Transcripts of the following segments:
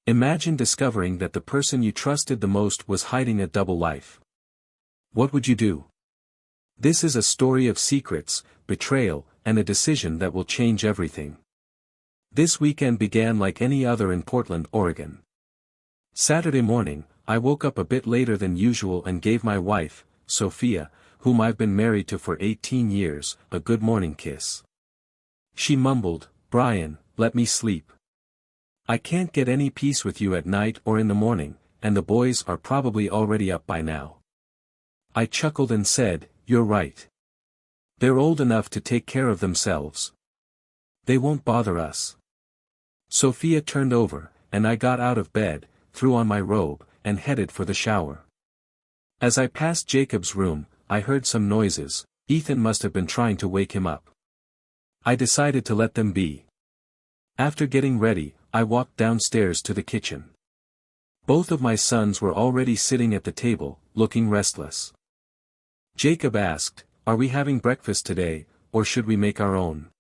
Imagine discovering that the person you trusted the most was hiding a double life. What would you do? This is a story of secrets, betrayal, and a decision that will change everything. This weekend began like any other in Portland, Oregon. Saturday morning, I woke up a bit later than usual and gave my wife, Sophia, whom I've been married to for 18 years, a good morning kiss. She mumbled, "Brian, let me sleep. I can't get any peace with you at night or in the morning, and the boys are probably already up by now." I chuckled and said, "You're right. They're old enough to take care of themselves. They won't bother us." Sophia turned over, and I got out of bed, threw on my robe, and headed for the shower. As I passed Jacob's room, I heard some noises. Ethan must have been trying to wake him up. I decided to let them be. After getting ready, I walked downstairs to the kitchen. Both of my sons were already sitting at the table, looking restless. Jacob asked, "Are we having breakfast today, or should we make our own?"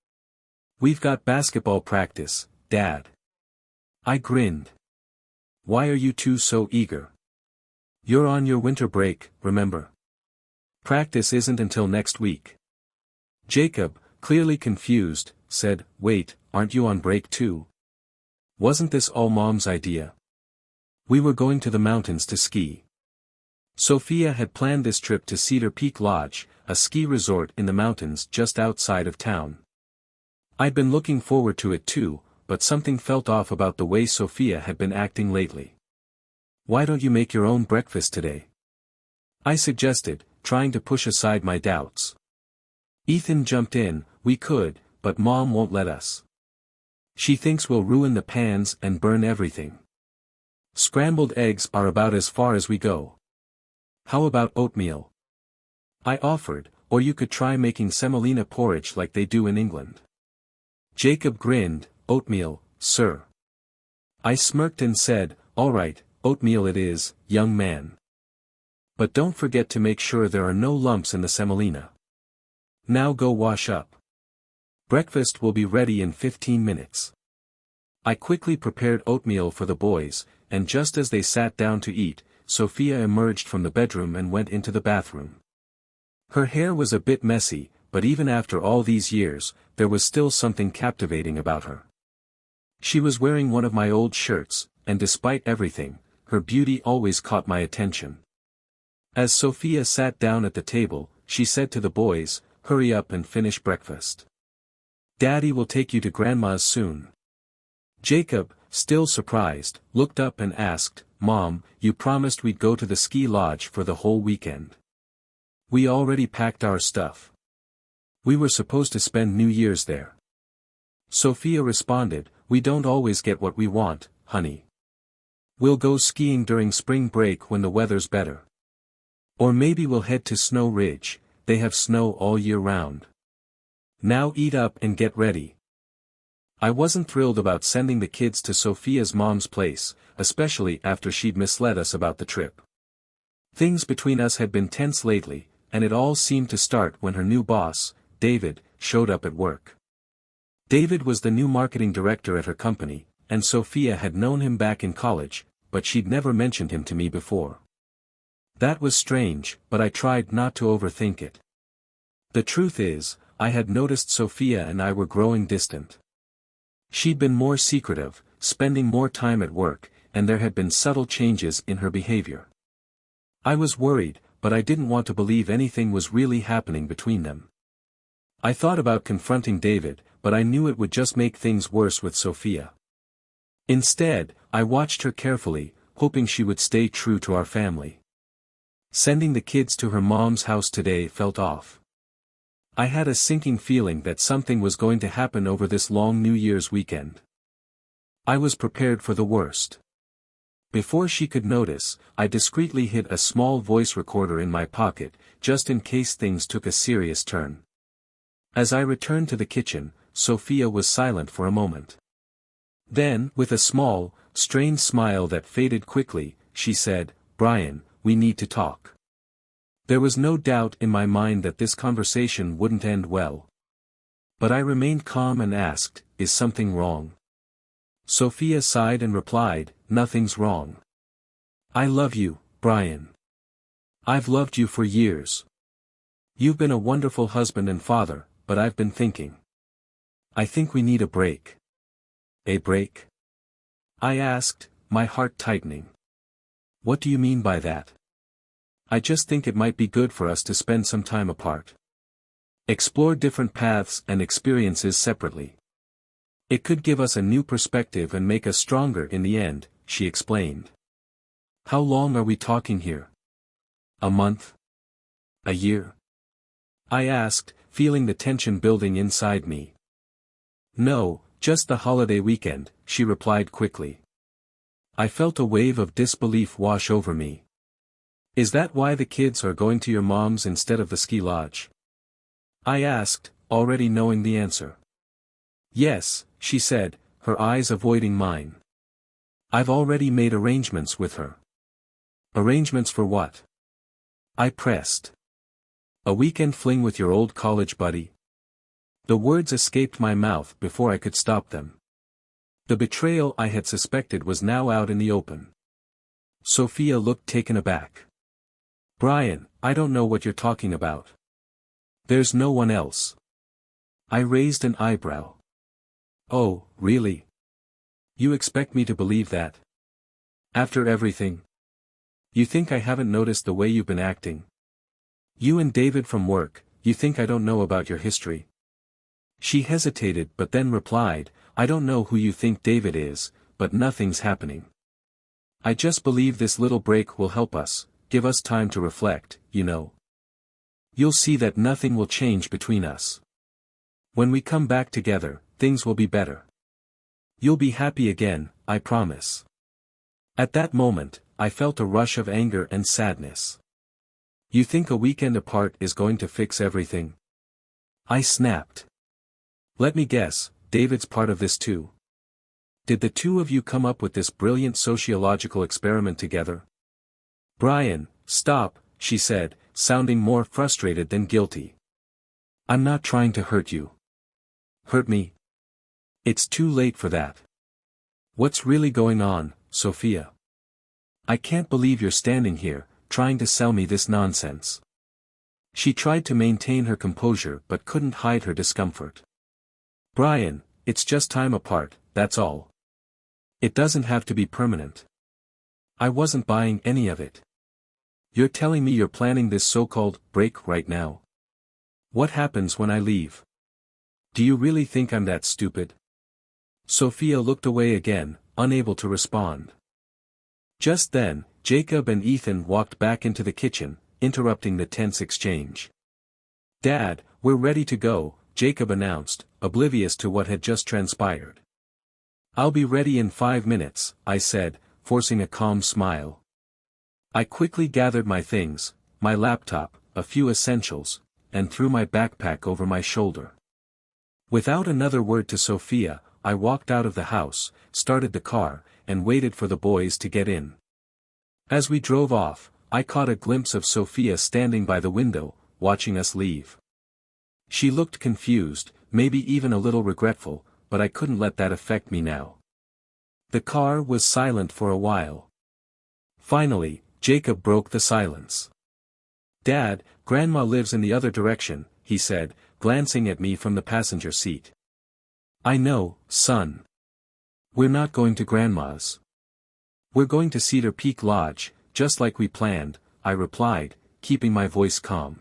"We've got basketball practice, Dad." I grinned. "Why are you two so eager? You're on your winter break, remember? Practice isn't until next week." Jacob, clearly confused, said, "Wait, aren't you on break too? Wasn't this all Mom's idea? We were going to the mountains to ski." Sophia had planned this trip to Cedar Peak Lodge, a ski resort in the mountains just outside of town. I'd been looking forward to it too, but something felt off about the way Sophia had been acting lately. "Why don't you make your own breakfast today?" I suggested, trying to push aside my doubts. Ethan jumped in, "We could, but Mom won't let us. She thinks we'll ruin the pans and burn everything. Scrambled eggs are about as far as we go. How about oatmeal?" I offered, "Or you could try making semolina porridge like they do in England." Jacob grinned, "Oatmeal, sir." I smirked and said, "All right, oatmeal it is, young man. But don't forget to make sure there are no lumps in the semolina. Now go wash up. Breakfast will be ready in 15 minutes." I quickly prepared oatmeal for the boys, and just as they sat down to eat, Sophia emerged from the bedroom and went into the bathroom. Her hair was a bit messy, but even after all these years, there was still something captivating about her. She was wearing one of my old shirts, and despite everything, her beauty always caught my attention. As Sophia sat down at the table, she said to the boys, "Hurry up and finish breakfast. Daddy will take you to Grandma's soon." Jacob, still surprised, looked up and asked, "Mom, you promised we'd go to the ski lodge for the whole weekend. We already packed our stuff. We were supposed to spend New Year's there." Sophia responded, "We don't always get what we want, honey. We'll go skiing during spring break when the weather's better. Or maybe we'll head to Snow Ridge, they have snow all year round. Now eat up and get ready." I wasn't thrilled about sending the kids to Sophia's mom's place, especially after she'd misled us about the trip. Things between us had been tense lately, and it all seemed to start when her new boss, David, showed up at work. David was the new marketing director at her company, and Sophia had known him back in college, but she'd never mentioned him to me before. That was strange, but I tried not to overthink it. The truth is, I had noticed Sophia and I were growing distant. She'd been more secretive, spending more time at work, and there had been subtle changes in her behavior. I was worried, but I didn't want to believe anything was really happening between them. I thought about confronting David, but I knew it would just make things worse with Sophia. Instead, I watched her carefully, hoping she would stay true to our family. Sending the kids to her mom's house today felt off. I had a sinking feeling that something was going to happen over this long New Year's weekend. I was prepared for the worst. Before she could notice, I discreetly hid a small voice recorder in my pocket, just in case things took a serious turn. As I returned to the kitchen, Sophia was silent for a moment. Then, with a small, strained smile that faded quickly, she said, "Brian, we need to talk." There was no doubt in my mind that this conversation wouldn't end well. But I remained calm and asked, "Is something wrong?" Sophia sighed and replied, nothing's wrong. I love you, Brian. I've loved you for years. You've been a wonderful husband and father, but I've been thinking. I think we need a break. A break? I asked, my heart tightening. What do you mean by that? I just think it might be good for us to spend some time apart. Explore different paths and experiences separately. It could give us a new perspective and make us stronger in the end, she explained. How long are we talking here? A month? A year? I asked, feeling the tension building inside me. No, just the holiday weekend, she replied quickly. I felt a wave of disbelief wash over me. Is that why the kids are going to your mom's instead of the ski lodge? I asked, already knowing the answer. Yes, she said, her eyes avoiding mine. I've already made arrangements with her. Arrangements for what? I pressed. A weekend fling with your old college buddy? The words escaped my mouth before I could stop them. The betrayal I had suspected was now out in the open. Sophia looked taken aback. Brian, I don't know what you're talking about. There's no one else. I raised an eyebrow. Oh, really? You expect me to believe that? After everything? You think I haven't noticed the way you've been acting? You and David from work, you think I don't know about your history? She hesitated but then replied, I don't know who you think David is, but nothing's happening. I just believe this little break will help us, give us time to reflect, you know. You'll see that nothing will change between us. When we come back together, things will be better. You'll be happy again, I promise. At that moment, I felt a rush of anger and sadness. You think a weekend apart is going to fix everything? I snapped. Let me guess, David's part of this too. Did the two of you come up with this brilliant sociological experiment together? Brian, stop, she said, sounding more frustrated than guilty. I'm not trying to hurt you. Hurt me? It's too late for that. What's really going on, Sophia? I can't believe you're standing here, trying to sell me this nonsense. She tried to maintain her composure but couldn't hide her discomfort. Brian, it's just time apart, that's all. It doesn't have to be permanent. I wasn't buying any of it. You're telling me you're planning this so-called break right now? What happens when I leave? Do you really think I'm that stupid? Sophia looked away again, unable to respond. Just then, Jacob and Ethan walked back into the kitchen, interrupting the tense exchange. Dad, we're ready to go, Jacob announced, oblivious to what had just transpired. I'll be ready in 5 minutes, I said, forcing a calm smile. I quickly gathered my things, my laptop, a few essentials, and threw my backpack over my shoulder. Without another word to Sophia, I walked out of the house, started the car, and waited for the boys to get in. As we drove off, I caught a glimpse of Sophia standing by the window, watching us leave. She looked confused, maybe even a little regretful, but I couldn't let that affect me now. The car was silent for a while. Finally, Jacob broke the silence. Dad, Grandma lives in the other direction, he said, glancing at me from the passenger seat. I know, son. We're not going to Grandma's. We're going to Cedar Peak Lodge, just like we planned, I replied, keeping my voice calm.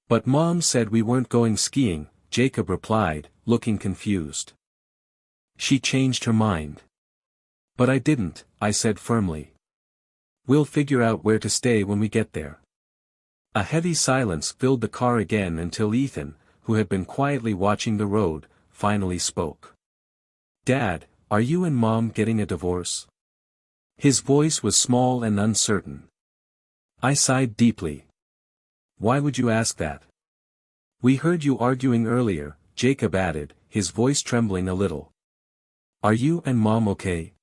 But Mom said we weren't going skiing, Jacob replied, looking confused. She changed her mind. But I didn't, I said firmly. We'll figure out where to stay when we get there. A heavy silence filled the car again until Ethan, who had been quietly watching the road, finally spoke. Dad, are you and Mom getting a divorce? His voice was small and uncertain. I sighed deeply. Why would you ask that? We heard you arguing earlier, Jacob added, his voice trembling a little. Are you and Mom okay?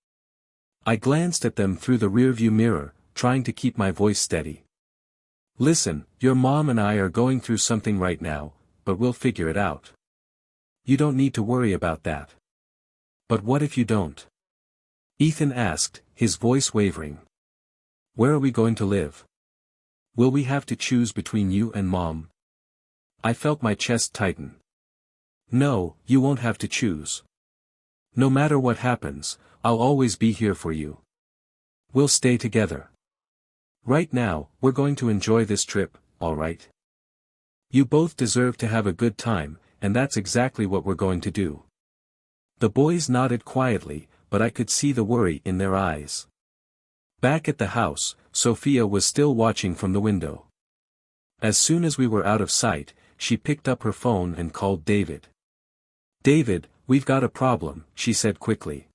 I glanced at them through the rearview mirror, trying to keep my voice steady. Listen, your mom and I are going through something right now, but we'll figure it out. You don't need to worry about that. But what if you don't? Ethan asked, his voice wavering. Where are we going to live? Will we have to choose between you and Mom? I felt my chest tighten. No, you won't have to choose. No matter what happens, I'll always be here for you. We'll stay together. Right now, we're going to enjoy this trip, alright? You both deserve to have a good time, and that's exactly what we're going to do. The boys nodded quietly, but I could see the worry in their eyes. Back at the house, Sophia was still watching from the window. As soon as we were out of sight, she picked up her phone and called David. David, we've got a problem, she said quickly.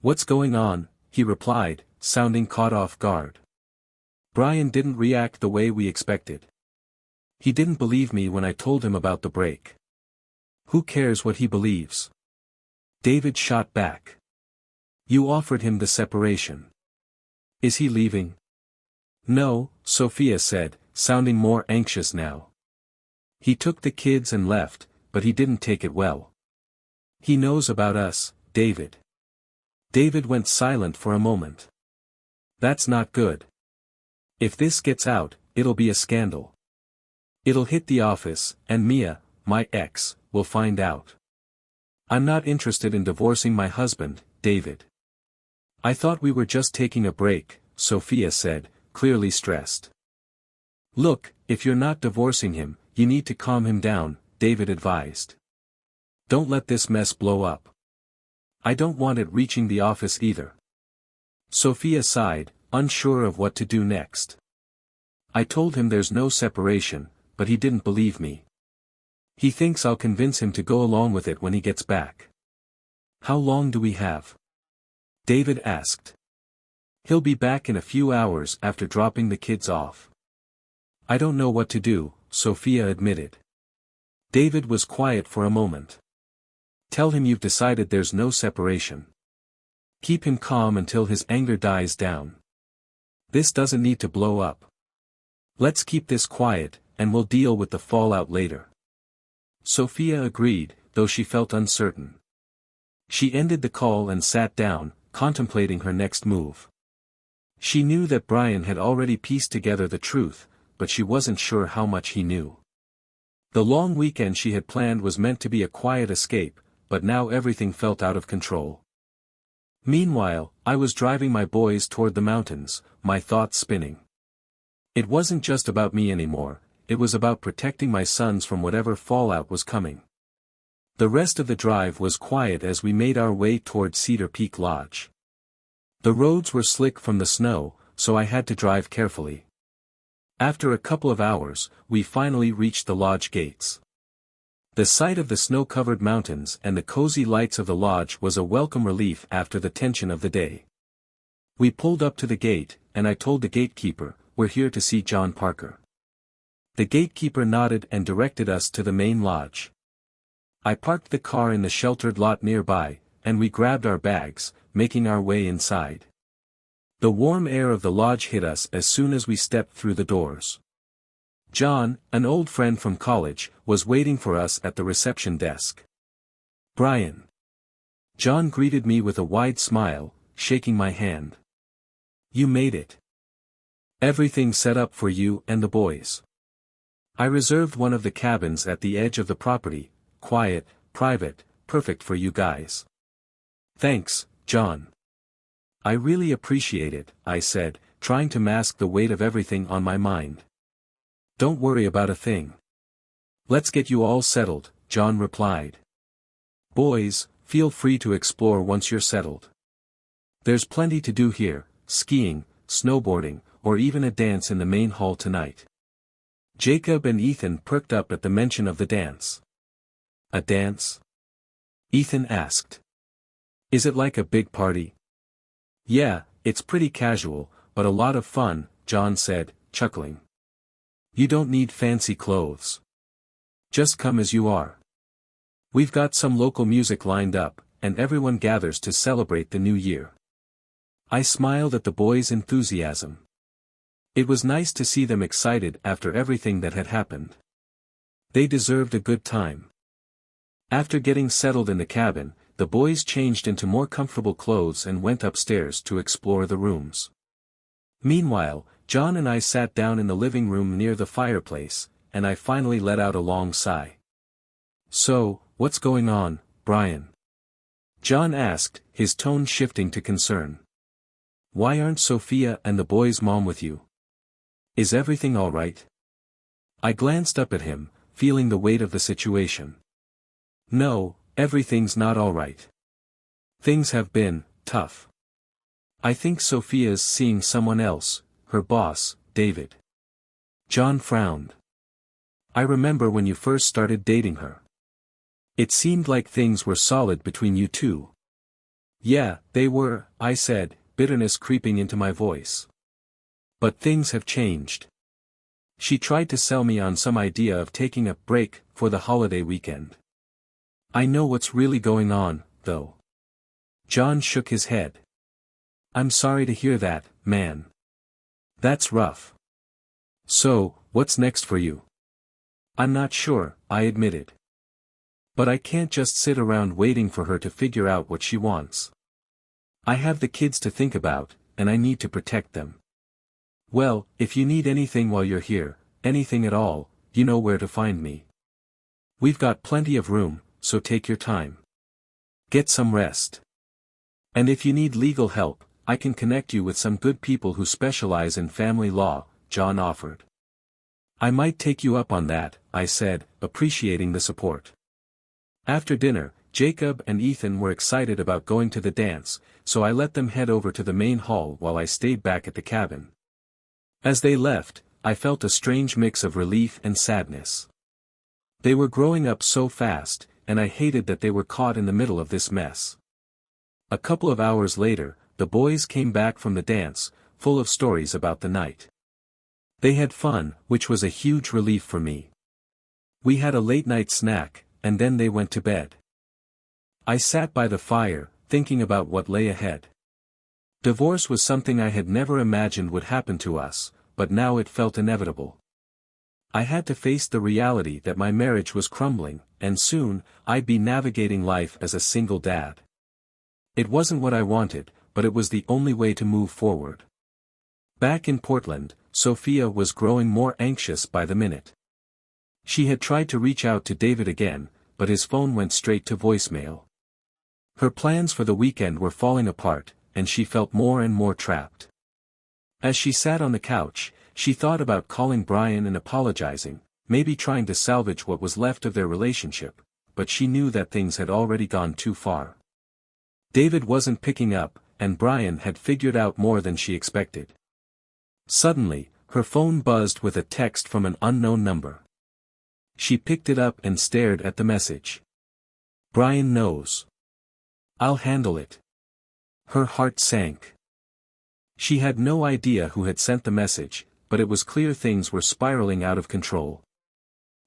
What's going on? He replied, sounding caught off guard. Brian didn't react the way we expected. He didn't believe me when I told him about the break. Who cares what he believes? David shot back. You offered him the separation. Is he leaving? No, Sophia said, sounding more anxious now. He took the kids and left, but he didn't take it well. He knows about us, David. David went silent for a moment. That's not good. If this gets out, it'll be a scandal. It'll hit the office, and Mia, my ex, will find out. I'm not interested in divorcing my husband, David. I thought we were just taking a break, Sophia said, clearly stressed. Look, if you're not divorcing him, you need to calm him down, David advised. Don't let this mess blow up. I don't want it reaching the office either. Sophia sighed, unsure of what to do next. I told him there's no separation, but he didn't believe me. He thinks I'll convince him to go along with it when he gets back. How long do we have? David asked. He'll be back in a few hours after dropping the kids off. I don't know what to do, Sophia admitted. David was quiet for a moment. Tell him you've decided there's no separation. Keep him calm until his anger dies down. This doesn't need to blow up. Let's keep this quiet, and we'll deal with the fallout later. Sophia agreed, though she felt uncertain. She ended the call and sat down, contemplating her next move. She knew that Brian had already pieced together the truth, but she wasn't sure how much he knew. The long weekend she had planned was meant to be a quiet escape, but now everything felt out of control. Meanwhile, I was driving my boys toward the mountains, my thoughts spinning. It wasn't just about me anymore, it was about protecting my sons from whatever fallout was coming. The rest of the drive was quiet as we made our way toward Cedar Peak Lodge. The roads were slick from the snow, so I had to drive carefully. After a couple of hours, we finally reached the lodge gates. The sight of the snow-covered mountains and the cozy lights of the lodge was a welcome relief after the tension of the day. We pulled up to the gate, and I told the gatekeeper, "We're here to see John Parker." The gatekeeper nodded and directed us to the main lodge. I parked the car in the sheltered lot nearby, and we grabbed our bags, making our way inside. The warm air of the lodge hit us as soon as we stepped through the doors. John, an old friend from college, was waiting for us at the reception desk. Brian. John greeted me with a wide smile, shaking my hand. You made it. Everything set up for you and the boys. I reserved one of the cabins at the edge of the property, quiet, private, perfect for you guys. Thanks, John. I really appreciate it, I said, trying to mask the weight of everything on my mind. Don't worry about a thing. Let's get you all settled, John replied. Boys, feel free to explore once you're settled. There's plenty to do here, skiing, snowboarding, or even a dance in the main hall tonight. Jacob and Ethan perked up at the mention of the dance. A dance? Ethan asked. Is it like a big party? Yeah, it's pretty casual, but a lot of fun, John said, chuckling. You don't need fancy clothes. Just come as you are. We've got some local music lined up, and everyone gathers to celebrate the new year. I smiled at the boys' enthusiasm. It was nice to see them excited after everything that had happened. They deserved a good time. After getting settled in the cabin, the boys changed into more comfortable clothes and went upstairs to explore the rooms. Meanwhile, John and I sat down in the living room near the fireplace, and I finally let out a long sigh. "So, what's going on, Brian?" John asked, his tone shifting to concern. "Why aren't Sophia and the boys' mom with you? Is everything all right?" I glanced up at him, feeling the weight of the situation. "No, everything's not all right. Things have been tough. I think Sophia's seeing someone else, her boss, David." John frowned. "I remember when you first started dating her. It seemed like things were solid between you two." "Yeah, they were," I said, bitterness creeping into my voice. "But things have changed. She tried to sell me on some idea of taking a break for the holiday weekend. I know what's really going on, though." John shook his head. "I'm sorry to hear that, man. That's rough. So, what's next for you?" "I'm not sure," I admitted. "But I can't just sit around waiting for her to figure out what she wants. I have the kids to think about, and I need to protect them." "Well, if you need anything while you're here, anything at all, you know where to find me. We've got plenty of room, so take your time. Get some rest. And if you need legal help, I can connect you with some good people who specialize in family law," John offered. "I might take you up on that," I said, appreciating the support. After dinner, Jacob and Ethan were excited about going to the dance, so I let them head over to the main hall while I stayed back at the cabin. As they left, I felt a strange mix of relief and sadness. They were growing up so fast, and I hated that they were caught in the middle of this mess. A couple of hours later, the boys came back from the dance, full of stories about the night. They had fun, which was a huge relief for me. We had a late-night snack, and then they went to bed. I sat by the fire, thinking about what lay ahead. Divorce was something I had never imagined would happen to us, but now it felt inevitable. I had to face the reality that my marriage was crumbling, and soon, I'd be navigating life as a single dad. It wasn't what I wanted, but it was the only way to move forward. Back in Portland, Sophia was growing more anxious by the minute. She had tried to reach out to David again, but his phone went straight to voicemail. Her plans for the weekend were falling apart, and she felt more and more trapped. As she sat on the couch, she thought about calling Brian and apologizing, maybe trying to salvage what was left of their relationship, but she knew that things had already gone too far. David wasn't picking up, and Brian had figured out more than she expected. Suddenly, her phone buzzed with a text from an unknown number. She picked it up and stared at the message. "Brian knows. I'll handle it." Her heart sank. She had no idea who had sent the message, but it was clear things were spiraling out of control.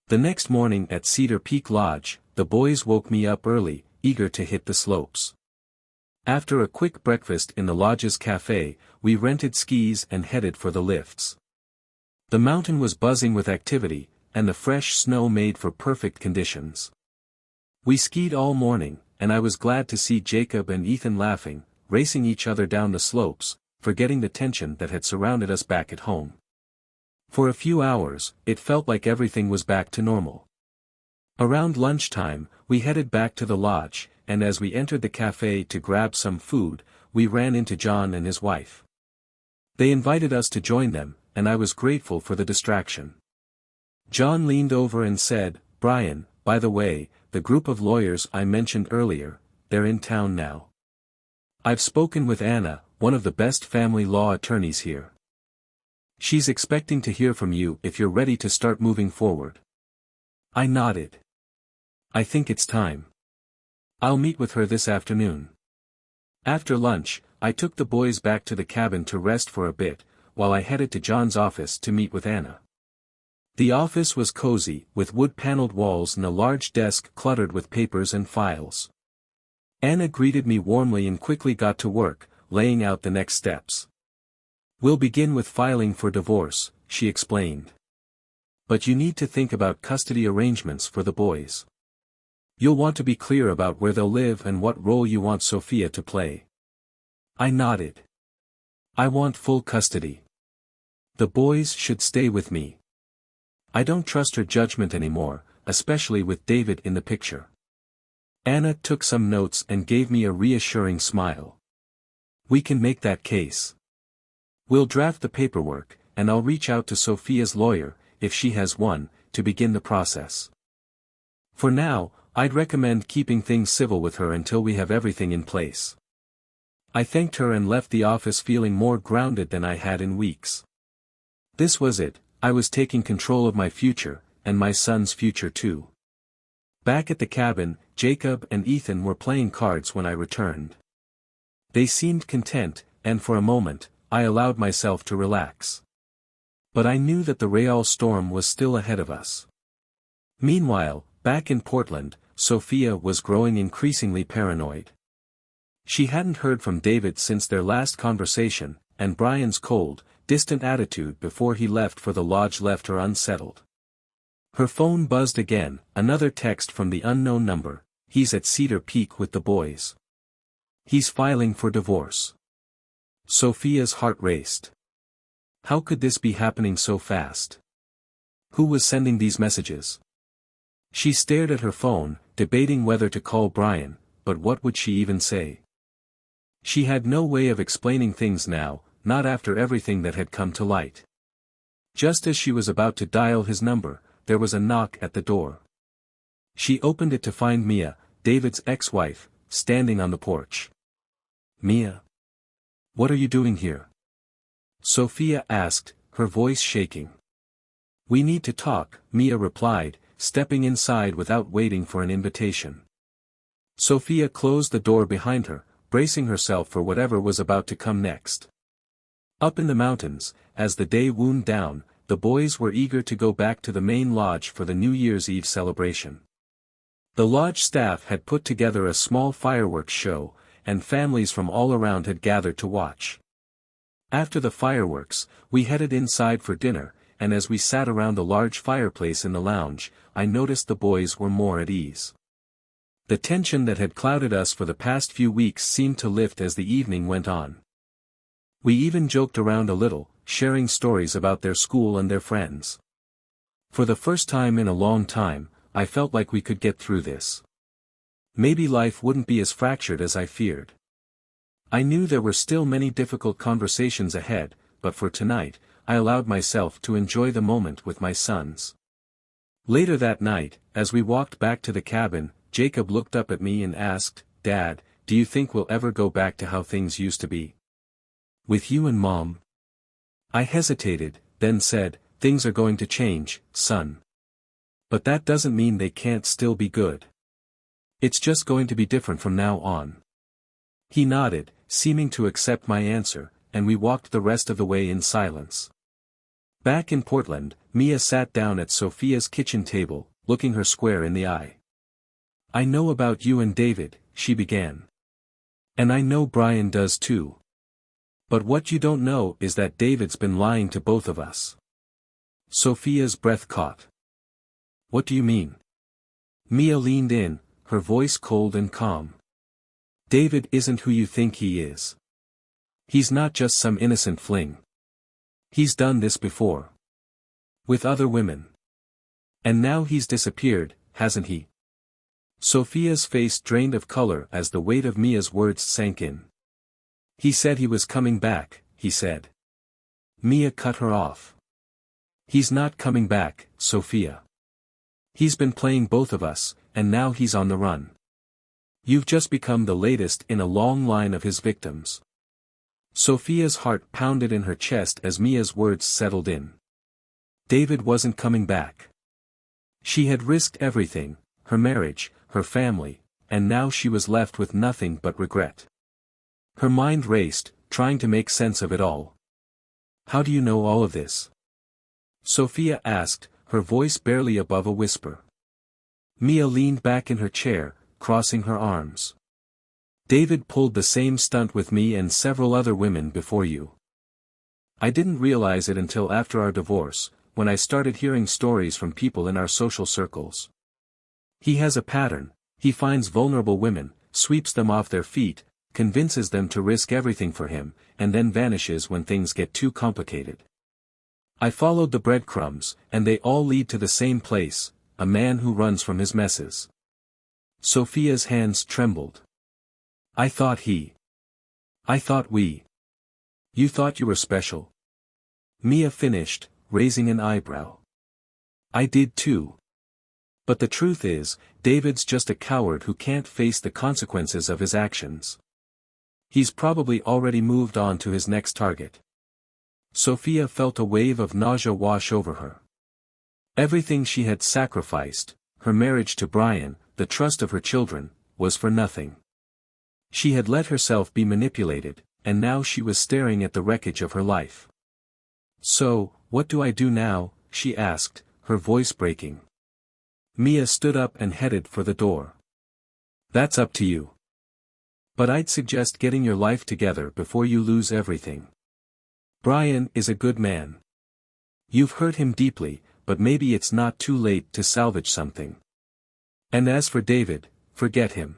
The next morning at Cedar Peak Lodge, the boys woke me up early, eager to hit the slopes. After a quick breakfast in the lodge's cafe, we rented skis and headed for the lifts. The mountain was buzzing with activity, and the fresh snow made for perfect conditions. We skied all morning, and I was glad to see Jacob and Ethan laughing, racing each other down the slopes, forgetting the tension that had surrounded us back at home. For a few hours, it felt like everything was back to normal. Around lunchtime, we headed back to the lodge, and as we entered the cafe to grab some food, we ran into John and his wife. They invited us to join them, and I was grateful for the distraction. John leaned over and said, "Brian, by the way, the group of lawyers I mentioned earlier, they're in town now. I've spoken with Anna, one of the best family law attorneys here. She's expecting to hear from you if you're ready to start moving forward." I nodded. "I think it's time. I'll meet with her this afternoon." After lunch, I took the boys back to the cabin to rest for a bit, while I headed to John's office to meet with Anna. The office was cozy, with wood-paneled walls and a large desk cluttered with papers and files. Anna greeted me warmly and quickly got to work, laying out the next steps. "We'll begin with filing for divorce," she explained. "But you need to think about custody arrangements for the boys. You'll want to be clear about where they'll live and what role you want Sophia to play. I nodded. I want full custody. The boys should stay with me. I don't trust her judgment anymore, especially with David in the picture. Anna took some notes and gave me a reassuring smile. We can make that case. We'll draft the paperwork, and I'll reach out to Sophia's lawyer, if she has one, to begin the process. For now, I'd recommend keeping things civil with her until we have everything in place. I thanked her and left the office feeling more grounded than I had in weeks. This was it, I was taking control of my future, and my son's future too. Back at the cabin, Jacob and Ethan were playing cards when I returned. They seemed content, and for a moment, I allowed myself to relax. But I knew that the real storm was still ahead of us. Meanwhile, back in Portland, Sophia was growing increasingly paranoid. She hadn't heard from David since their last conversation, and Brian's cold, distant attitude before he left for the lodge left her unsettled. Her phone buzzed again, another text from the unknown number. He's at Cedar Peak with the boys. He's filing for divorce. Sophia's heart raced. How could this be happening so fast? Who was sending these messages? She stared at her phone, debating whether to call Brian, but what would she even say? She had no way of explaining things now, not after everything that had come to light. Just as she was about to dial his number, there was a knock at the door. She opened it to find Mia, David's ex-wife, standing on the porch. Mia? What are you doing here? Sophia asked, her voice shaking. We need to talk, Mia replied, stepping inside without waiting for an invitation. Sophia closed the door behind her, bracing herself for whatever was about to come next. Up in the mountains, as the day wound down, the boys were eager to go back to the main lodge for the New Year's Eve celebration. The lodge staff had put together a small fireworks show, and families from all around had gathered to watch. After the fireworks, we headed inside for dinner, and as we sat around the large fireplace in the lounge, I noticed the boys were more at ease. The tension that had clouded us for the past few weeks seemed to lift as the evening went on. We even joked around a little, sharing stories about their school and their friends. For the first time in a long time, I felt like we could get through this. Maybe life wouldn't be as fractured as I feared. I knew there were still many difficult conversations ahead, but for tonight, I allowed myself to enjoy the moment with my sons. Later that night, as we walked back to the cabin, Jacob looked up at me and asked, Dad, do you think we'll ever go back to how things used to be? With you and Mom? I hesitated, then said, things are going to change, son. But that doesn't mean they can't still be good. It's just going to be different from now on. He nodded, seeming to accept my answer, and we walked the rest of the way in silence. Back in Portland, Mia sat down at Sophia's kitchen table, looking her square in the eye. I know about you and David, she began. And I know Brian does too. But what you don't know is that David's been lying to both of us. Sophia's breath caught. What do you mean? Mia leaned in, her voice cold and calm. David isn't who you think he is. He's not just some innocent fling. He's done this before. With other women. And now he's disappeared, hasn't he? Sophia's face drained of color as the weight of Mia's words sank in. He said he was coming back, he said. Mia cut her off. He's not coming back, Sophia. He's been playing both of us, and now he's on the run. You've just become the latest in a long line of his victims. Sophia's heart pounded in her chest as Mia's words settled in. David wasn't coming back. She had risked everything, her marriage, her family, and now she was left with nothing but regret. Her mind raced, trying to make sense of it all. How do you know all of this? Sophia asked, her voice barely above a whisper. Mia leaned back in her chair, crossing her arms. David pulled the same stunt with me and several other women before you. I didn't realize it until after our divorce, when I started hearing stories from people in our social circles. He has a pattern, He finds vulnerable women, sweeps them off their feet, convinces them to risk everything for him, and then vanishes when things get too complicated. I followed the breadcrumbs, and they all lead to the same place, a man who runs from his messes. Sophia's hands trembled. I thought we. You thought you were special? Mia finished, raising an eyebrow. I did too. But the truth is, David's just a coward who can't face the consequences of his actions. He's probably already moved on to his next target. Sophia felt a wave of nausea wash over her. Everything she had sacrificed, her marriage to Brian, the trust of her children, was for nothing. She had let herself be manipulated, and now she was staring at the wreckage of her life. So, what do I do now? She asked, her voice breaking. Mia stood up and headed for the door. That's up to you. But I'd suggest getting your life together before you lose everything. Brian is a good man. You've hurt him deeply, but maybe it's not too late to salvage something. And as for David, forget him.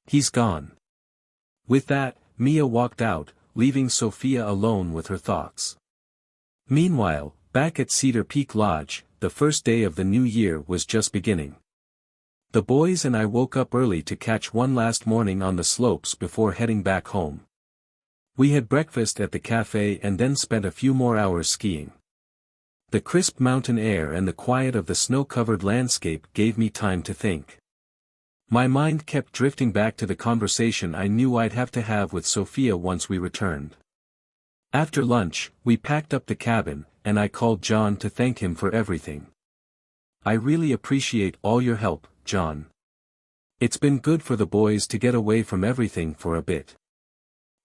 He's gone. With that, Mia walked out, leaving Sophia alone with her thoughts. Meanwhile, back at Cedar Peak Lodge, the first day of the new year was just beginning. The boys and I woke up early to catch one last morning on the slopes before heading back home. We had breakfast at the cafe and then spent a few more hours skiing. The crisp mountain air and the quiet of the snow-covered landscape gave me time to think. My mind kept drifting back to the conversation I knew I'd have to have with Sophia once we returned. After lunch, we packed up the cabin, and I called John to thank him for everything. I really appreciate all your help, John. It's been good for the boys to get away from everything for a bit.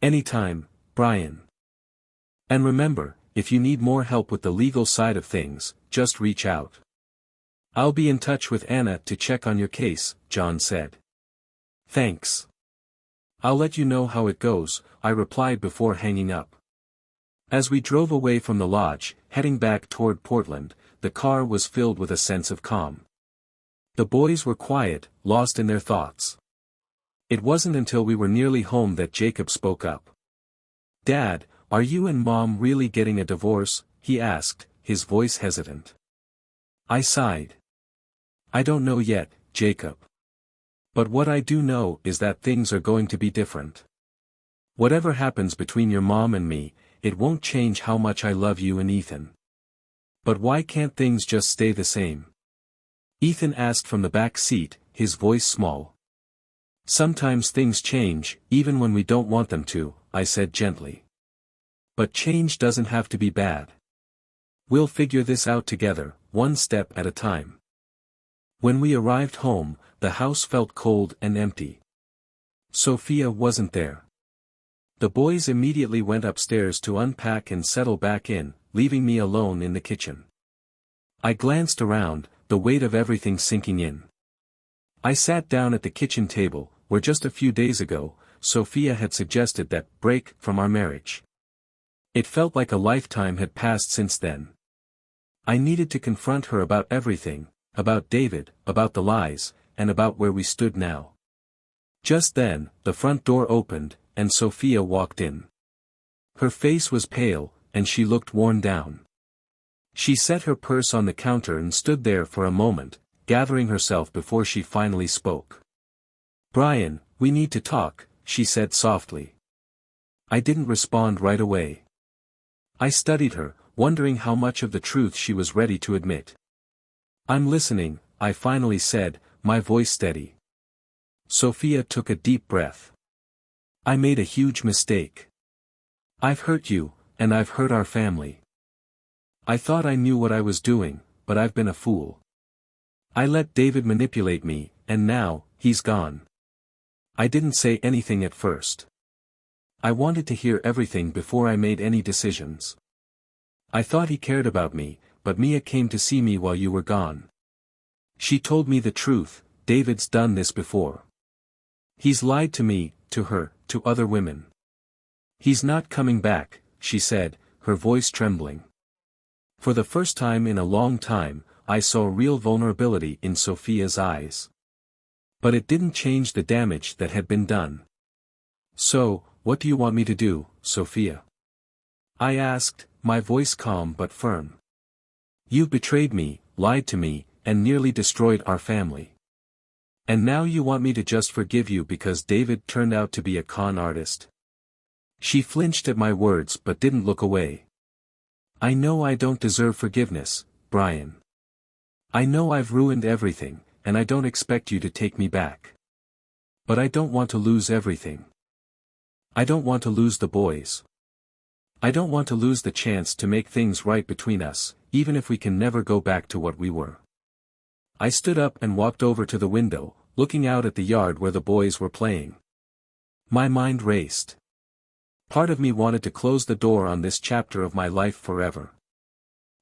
Anytime, Brian. And remember, if you need more help with the legal side of things, just reach out. I'll be in touch with Anna to check on your case, John said. Thanks. I'll let you know how it goes, I replied before hanging up. As we drove away from the lodge, heading back toward Portland, the car was filled with a sense of calm. The boys were quiet, lost in their thoughts. It wasn't until we were nearly home that Jacob spoke up. Dad, are you and Mom really getting a divorce? He asked, his voice hesitant. I sighed. I don't know yet, Jacob. But what I do know is that things are going to be different. Whatever happens between your mom and me, it won't change how much I love you and Ethan. But why can't things just stay the same? Ethan asked from the back seat, his voice small. Sometimes things change, even when we don't want them to, I said gently. But change doesn't have to be bad. We'll figure this out together, one step at a time. When we arrived home, the house felt cold and empty. Sophia wasn't there. The boys immediately went upstairs to unpack and settle back in, leaving me alone in the kitchen. I glanced around, the weight of everything sinking in. I sat down at the kitchen table, where just a few days ago, Sophia had suggested that break from our marriage. It felt like a lifetime had passed since then. I needed to confront her about everything, about David, about the lies, and about where we stood now. Just then, the front door opened, and Sophia walked in. Her face was pale, and she looked worn down. She set her purse on the counter and stood there for a moment, gathering herself before she finally spoke. Brian, we need to talk, she said softly. I didn't respond right away. I studied her, wondering how much of the truth she was ready to admit. I'm listening, I finally said, my voice steady. Sophia took a deep breath. I made a huge mistake. I've hurt you, and I've hurt our family. I thought I knew what I was doing, but I've been a fool. I let David manipulate me, and now, he's gone. I didn't say anything at first. I wanted to hear everything before I made any decisions. I thought he cared about me, but Mia came to see me while you were gone. She told me the truth, David's done this before. He's lied to me, to her, to other women. He's not coming back, she said, her voice trembling. For the first time in a long time, I saw real vulnerability in Sophia's eyes. But it didn't change the damage that had been done. "So, what do you want me to do, Sophia?" I asked, my voice calm but firm. "You've betrayed me, lied to me, and nearly destroyed our family. And now you want me to just forgive you because David turned out to be a con artist?" She flinched at my words but didn't look away. "I know I don't deserve forgiveness, Brian. I know I've ruined everything, and I don't expect you to take me back. But I don't want to lose everything. I don't want to lose the boys. I don't want to lose the chance to make things right between us, even if we can never go back to what we were." I stood up and walked over to the window, looking out at the yard where the boys were playing. My mind raced. Part of me wanted to close the door on this chapter of my life forever.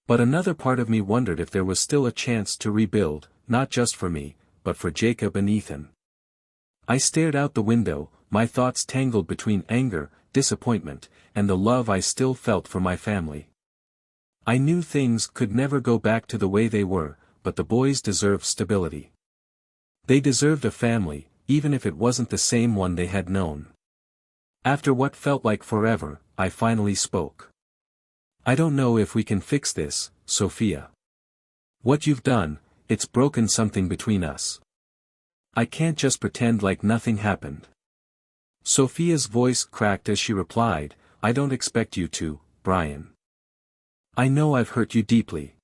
But another part of me wondered if there was still a chance to rebuild, not just for me, but for Jacob and Ethan. I stared out the window, my thoughts tangled between anger, disappointment, and the love I still felt for my family. I knew things could never go back to the way they were, but the boys deserved stability. They deserved a family, even if it wasn't the same one they had known. After what felt like forever, I finally spoke. "I don't know if we can fix this, Sophia. What you've done, it's broken something between us. I can't just pretend like nothing happened." Sophia's voice cracked as she replied, "I don't expect you to, Brian. I know I've hurt you deeply.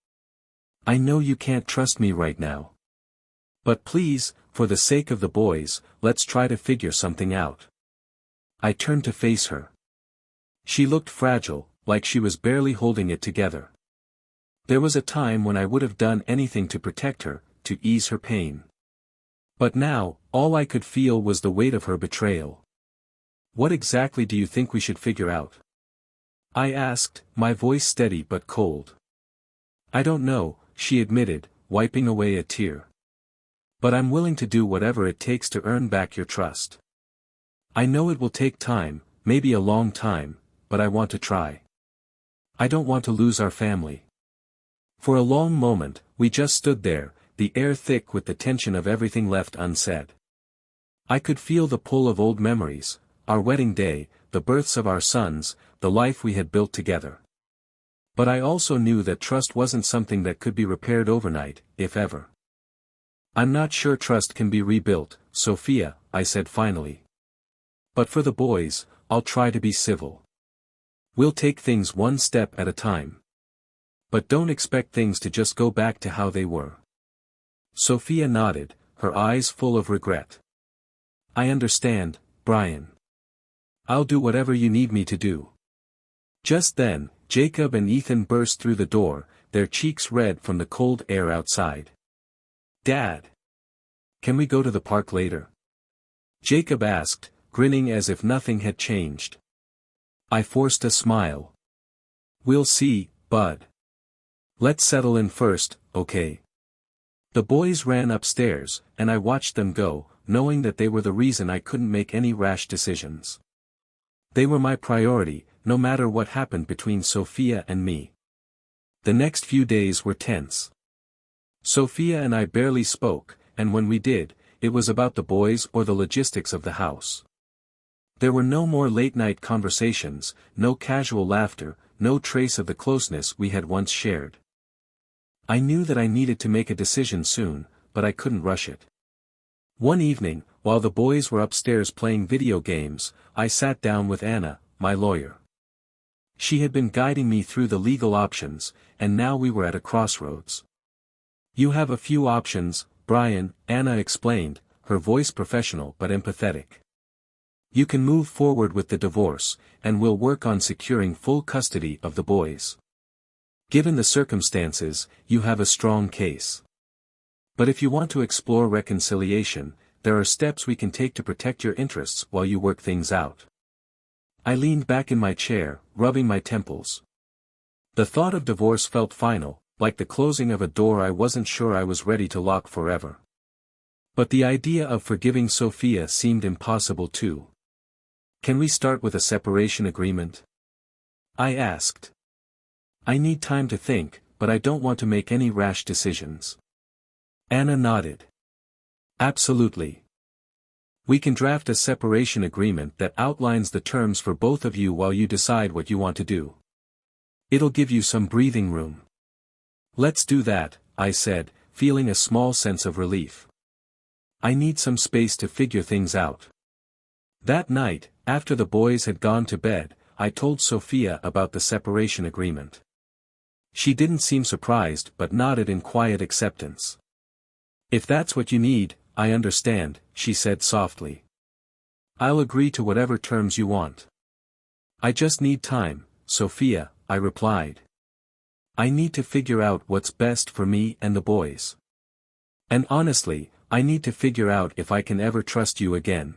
I know you can't trust me right now. But please, for the sake of the boys, let's try to figure something out." I turned to face her. She looked fragile, like she was barely holding it together. There was a time when I would have done anything to protect her, to ease her pain. But now, all I could feel was the weight of her betrayal. "What exactly do you think we should figure out?" I asked, my voice steady but cold. "I don't know," she admitted, wiping away a tear. "But I'm willing to do whatever it takes to earn back your trust. I know it will take time, maybe a long time, but I want to try. I don't want to lose our family." For a long moment, we just stood there, the air thick with the tension of everything left unsaid. I could feel the pull of old memories, our wedding day, the births of our sons, the life we had built together. But I also knew that trust wasn't something that could be repaired overnight, if ever. "I'm not sure trust can be rebuilt, Sophia," I said finally. "But for the boys, I'll try to be civil. We'll take things one step at a time. But don't expect things to just go back to how they were." Sophia nodded, her eyes full of regret. "I understand, Brian. I'll do whatever you need me to do." Just then, Jacob and Ethan burst through the door, their cheeks red from the cold air outside. "Dad! Can we go to the park later?" Jacob asked, grinning as if nothing had changed. I forced a smile. "We'll see, bud. Let's settle in first, okay?" The boys ran upstairs, and I watched them go, knowing that they were the reason I couldn't make any rash decisions. They were my priority, no matter what happened between Sophia and me. The next few days were tense. Sophia and I barely spoke, and when we did, it was about the boys or the logistics of the house. There were no more late-night conversations, no casual laughter, no trace of the closeness we had once shared. I knew that I needed to make a decision soon, but I couldn't rush it. One evening, while the boys were upstairs playing video games, I sat down with Anna, my lawyer. She had been guiding me through the legal options, and now we were at a crossroads. "You have a few options, Brian," Anna explained, her voice professional but empathetic. "You can move forward with the divorce, and we'll work on securing full custody of the boys. Given the circumstances, you have a strong case. But if you want to explore reconciliation, there are steps we can take to protect your interests while you work things out." I leaned back in my chair, rubbing my temples. The thought of divorce felt final, like the closing of a door I wasn't sure I was ready to lock forever. But the idea of forgiving Sophia seemed impossible too. "Can we start with a separation agreement?" I asked. "I need time to think, but I don't want to make any rash decisions." Anna nodded. "Absolutely. We can draft a separation agreement that outlines the terms for both of you while you decide what you want to do. It'll give you some breathing room. Let's do that, I said, feeling a small sense of relief. I need some space to figure things out. That night, after the boys had gone to bed, I told Sophia about the separation agreement. She didn't seem surprised but nodded in quiet acceptance. If that's what you need, I understand, she said softly. I'll agree to whatever terms you want. I just need time, Sophia, I replied. I need to figure out what's best for me and the boys. And honestly, I need to figure out if I can ever trust you again.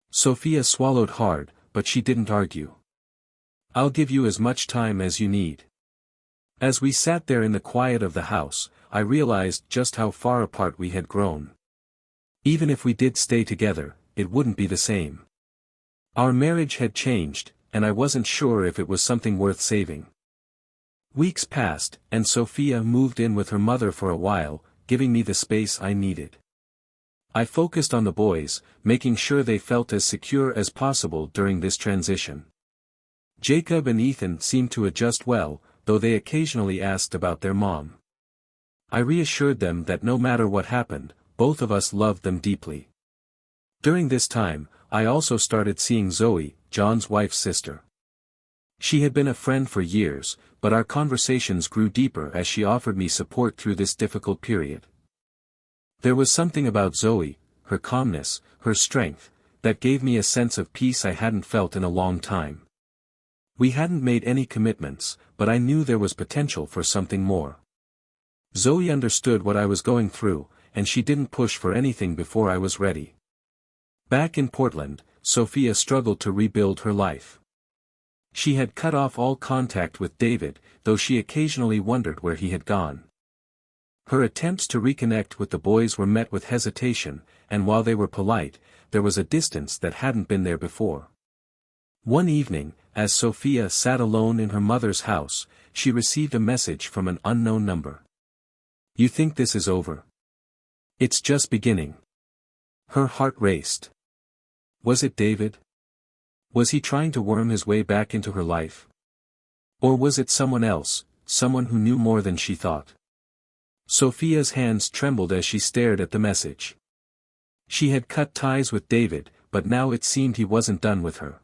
Sophia swallowed hard, but she didn't argue. I'll give you as much time as you need. As we sat there in the quiet of the house, I realized just how far apart we had grown. Even if we did stay together, it wouldn't be the same. Our marriage had changed, and I wasn't sure if it was something worth saving. Weeks passed, and Sophia moved in with her mother for a while, giving me the space I needed. I focused on the boys, making sure they felt as secure as possible during this transition. Jacob and Ethan seemed to adjust well, though they occasionally asked about their mom. I reassured them that no matter what happened, both of us loved them deeply. During this time, I also started seeing Zoe, John's wife's sister. She had been a friend for years, but our conversations grew deeper as she offered me support through this difficult period. There was something about Zoe, her calmness, her strength, that gave me a sense of peace I hadn't felt in a long time. We hadn't made any commitments, but I knew there was potential for something more. Zoe understood what I was going through, and she didn't push for anything before I was ready. Back in Portland, Sophia struggled to rebuild her life. She had cut off all contact with David, though she occasionally wondered where he had gone. Her attempts to reconnect with the boys were met with hesitation, and while they were polite, there was a distance that hadn't been there before. One evening, as Sophia sat alone in her mother's house, she received a message from an unknown number. "You think this is over? It's just beginning." Her heart raced. Was it David? Was he trying to worm his way back into her life? Or was it someone else, someone who knew more than she thought? Sophia's hands trembled as she stared at the message. She had cut ties with David, but now it seemed he wasn't done with her.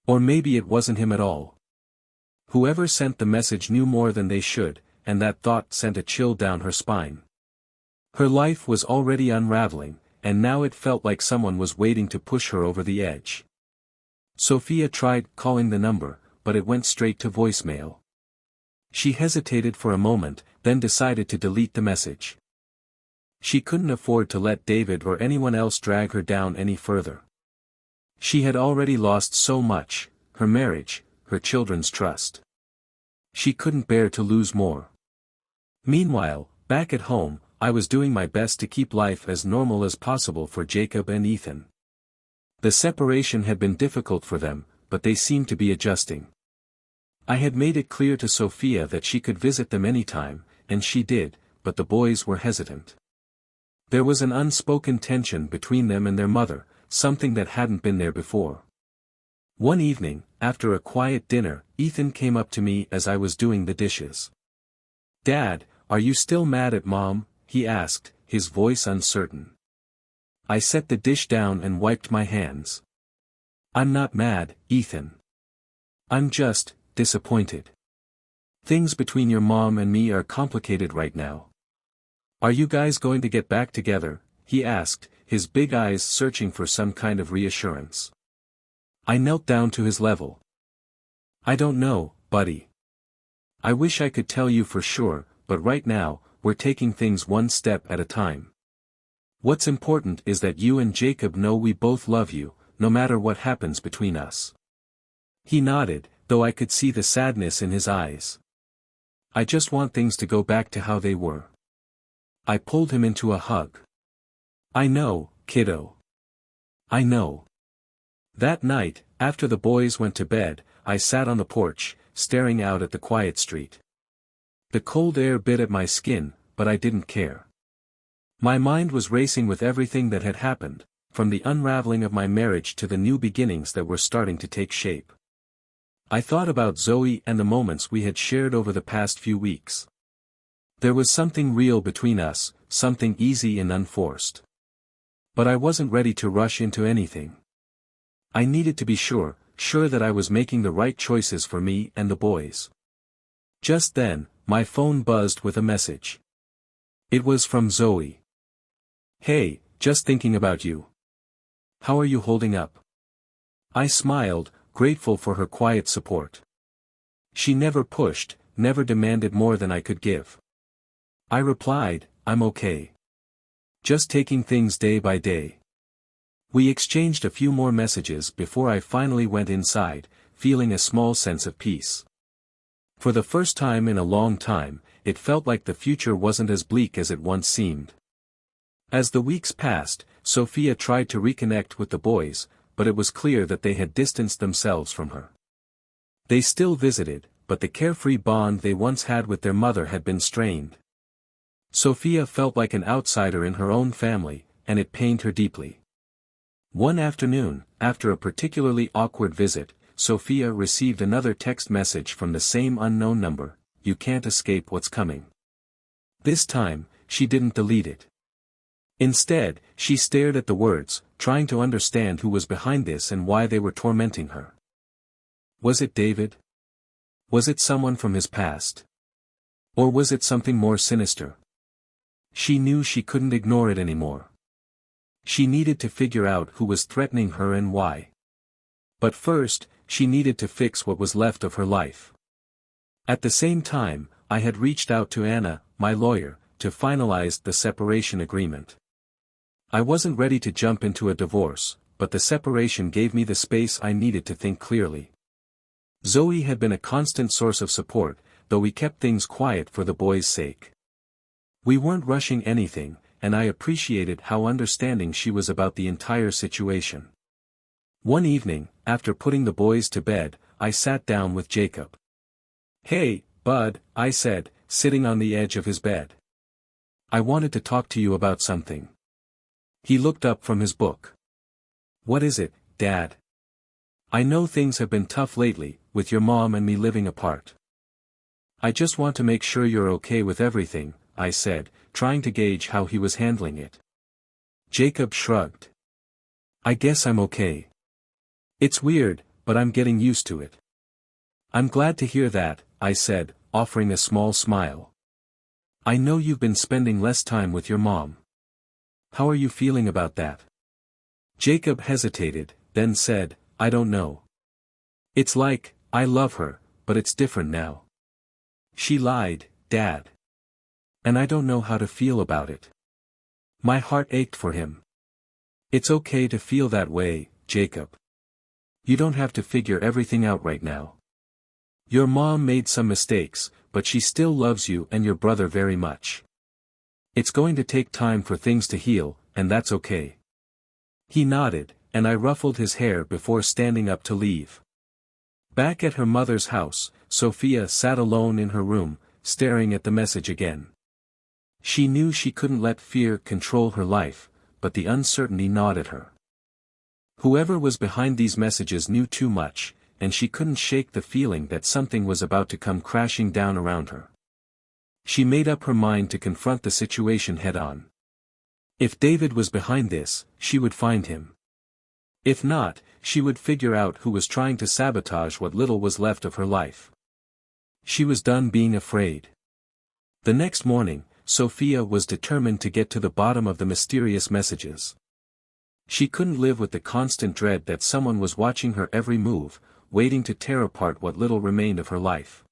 Or maybe it wasn't him at all. Whoever sent the message knew more than they should, and that thought sent a chill down her spine. Her life was already unraveling, and now it felt like someone was waiting to push her over the edge. Sophia tried calling the number, but it went straight to voicemail. She hesitated for a moment, then decided to delete the message. She couldn't afford to let David or anyone else drag her down any further. She had already lost so much, her marriage, her children's trust. She couldn't bear to lose more. Meanwhile, back at home, I was doing my best to keep life as normal as possible for Jacob and Ethan. The separation had been difficult for them, but they seemed to be adjusting. I had made it clear to Sophia that she could visit them anytime, and she did, but the boys were hesitant. There was an unspoken tension between them and their mother, something that hadn't been there before. One evening, after a quiet dinner, Ethan came up to me as I was doing the dishes. "Dad, are you still mad at Mom?" he asked, his voice uncertain. I set the dish down and wiped my hands. "I'm not mad, Ethan. I'm just disappointed. Things between your mom and me are complicated right now." "Are you guys going to get back together?" he asked, his big eyes searching for some kind of reassurance. I knelt down to his level. "I don't know, buddy. I wish I could tell you for sure, but right now, we're taking things one step at a time. What's important is that you and Jacob know we both love you, no matter what happens between us." He nodded, though I could see the sadness in his eyes. "I just want things to go back to how they were." I pulled him into a hug. "I know, kiddo. I know." That night, after the boys went to bed, I sat on the porch, staring out at the quiet street. The cold air bit at my skin, but I didn't care. My mind was racing with everything that had happened, from the unraveling of my marriage to the new beginnings that were starting to take shape. I thought about Zoe and the moments we had shared over the past few weeks. There was something real between us, something easy and unforced. But I wasn't ready to rush into anything. I needed to be sure that I was making the right choices for me and the boys. Just then, my phone buzzed with a message. It was from Zoe. "Hey, just thinking about you. How are you holding up?" I smiled, grateful for her quiet support. She never pushed, never demanded more than I could give. I replied, "I'm okay. Just taking things day by day." We exchanged a few more messages before I finally went inside, feeling a small sense of peace. For the first time in a long time, it felt like the future wasn't as bleak as it once seemed. As the weeks passed, Sophia tried to reconnect with the boys, but it was clear that they had distanced themselves from her. They still visited, but the carefree bond they once had with their mother had been strained. Sophia felt like an outsider in her own family, and it pained her deeply. One afternoon, after a particularly awkward visit, Sophia received another text message from the same unknown number: "You can't escape what's coming." This time, she didn't delete it. Instead, she stared at the words, trying to understand who was behind this and why they were tormenting her. Was it David? Was it someone from his past? Or was it something more sinister? She knew she couldn't ignore it anymore. She needed to figure out who was threatening her and why. But first, she needed to fix what was left of her life. At the same time, I had reached out to Anna, my lawyer, to finalize the separation agreement. I wasn't ready to jump into a divorce, but the separation gave me the space I needed to think clearly. Zoe had been a constant source of support, though we kept things quiet for the boys' sake. We weren't rushing anything, and I appreciated how understanding she was about the entire situation. One evening, after putting the boys to bed, I sat down with Jacob. "Hey, bud," I said, sitting on the edge of his bed. "I wanted to talk to you about something." He looked up from his book. "What is it, Dad?" "I know things have been tough lately, with your mom and me living apart. I just want to make sure you're okay with everything," I said, trying to gauge how he was handling it. Jacob shrugged. "I guess I'm okay. It's weird, but I'm getting used to it." "I'm glad to hear that," I said, offering a small smile. "I know you've been spending less time with your mom. How are you feeling about that?" Jacob hesitated, then said, "I don't know. It's like, I love her, but it's different now. She lied, Dad. And I don't know how to feel about it." My heart ached for him. "It's okay to feel that way, Jacob. You don't have to figure everything out right now. Your mom made some mistakes, but she still loves you and your brother very much. It's going to take time for things to heal, and that's okay." He nodded, and I ruffled his hair before standing up to leave. Back at her mother's house, Sophia sat alone in her room, staring at the message again. She knew she couldn't let fear control her life, but the uncertainty gnawed at her. Whoever was behind these messages knew too much, and she couldn't shake the feeling that something was about to come crashing down around her. She made up her mind to confront the situation head-on. If David was behind this, she would find him. If not, she would figure out who was trying to sabotage what little was left of her life. She was done being afraid. The next morning, Sophia was determined to get to the bottom of the mysterious messages. She couldn't live with the constant dread that someone was watching her every move, waiting to tear apart what little remained of her life.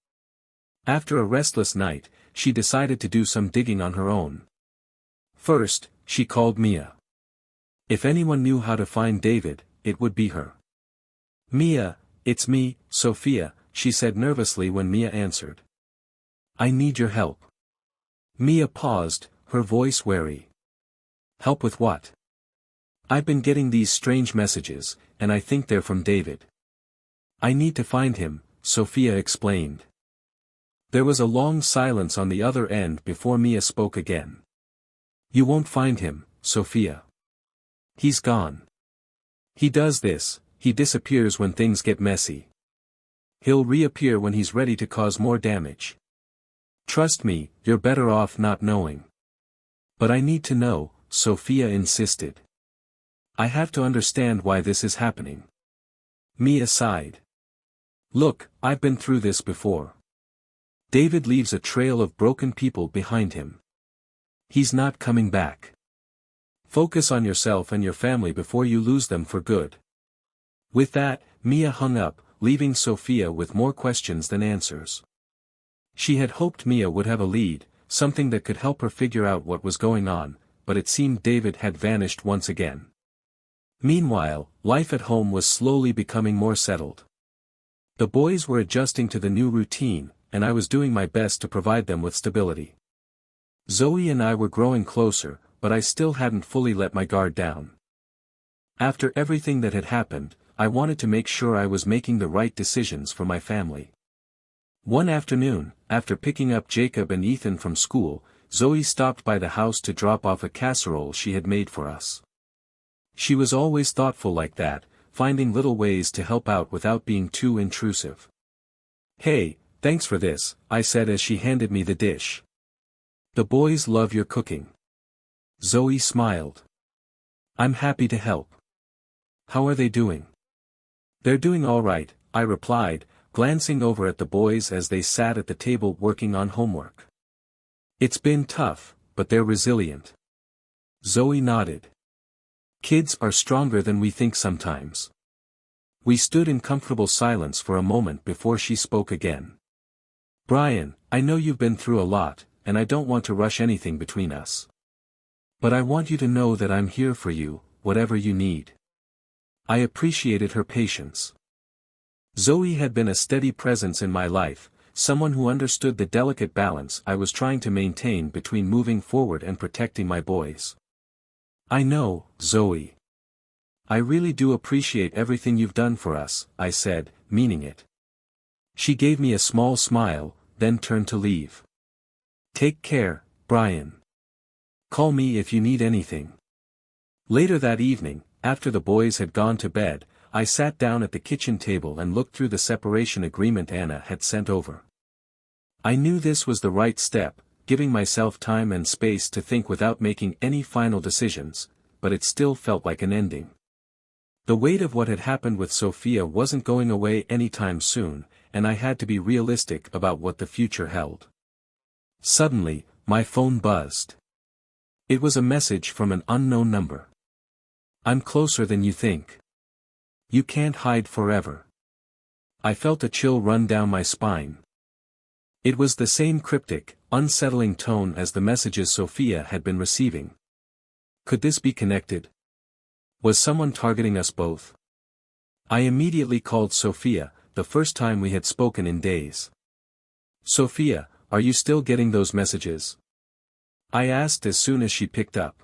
After a restless night, she decided to do some digging on her own. First, she called Mia. If anyone knew how to find David, it would be her. "Mia, it's me, Sophia," she said nervously when Mia answered. "I need your help." Mia paused, her voice wary. "Help with what?" "I've been getting these strange messages, and I think they're from David." "I need to find him," Sophia explained. There was a long silence on the other end before Mia spoke again. "You won't find him, Sophia. He's gone. He does this, he disappears when things get messy. He'll reappear when he's ready to cause more damage. Trust me, you're better off not knowing. But I need to know, Sophia insisted. I have to understand why this is happening. Mia sighed. Look, I've been through this before. David leaves a trail of broken people behind him. He's not coming back. Focus on yourself and your family before you lose them for good. With that, Mia hung up, leaving Sophia with more questions than answers. She had hoped Mia would have a lead, something that could help her figure out what was going on, but it seemed David had vanished once again. Meanwhile, life at home was slowly becoming more settled. The boys were adjusting to the new routine, and I was doing my best to provide them with stability. Zoe and I were growing closer, but I still hadn't fully let my guard down. After everything that had happened, I wanted to make sure I was making the right decisions for my family. One afternoon, after picking up Jacob and Ethan from school, Zoe stopped by the house to drop off a casserole she had made for us. She was always thoughtful like that, finding little ways to help out without being too intrusive. Hey, thanks for this, I said as she handed me the dish. The boys love your cooking. Zoe smiled. I'm happy to help. How are they doing? They're doing all right, I replied, glancing over at the boys as they sat at the table working on homework. It's been tough, but they're resilient. Zoe nodded. Kids are stronger than we think sometimes. We stood in comfortable silence for a moment before she spoke again. Brian, I know you've been through a lot, and I don't want to rush anything between us. But I want you to know that I'm here for you, whatever you need. I appreciated her patience. Zoe had been a steady presence in my life, someone who understood the delicate balance I was trying to maintain between moving forward and protecting my boys. I know, Zoe. I really do appreciate everything you've done for us, I said, meaning it. She gave me a small smile, then turned to leave. Take care, Brian. Call me if you need anything. Later that evening, after the boys had gone to bed, I sat down at the kitchen table and looked through the separation agreement Anna had sent over. I knew this was the right step, giving myself time and space to think without making any final decisions, but it still felt like an ending. The weight of what had happened with Sophia wasn't going away anytime soon, and I had to be realistic about what the future held. Suddenly, my phone buzzed. It was a message from an unknown number. I'm closer than you think. You can't hide forever. I felt a chill run down my spine. It was the same cryptic, unsettling tone as the messages Sophia had been receiving. Could this be connected? Was someone targeting us both? I immediately called Sophia, the first time we had spoken in days. Sophia, are you still getting those messages? I asked as soon as she picked up.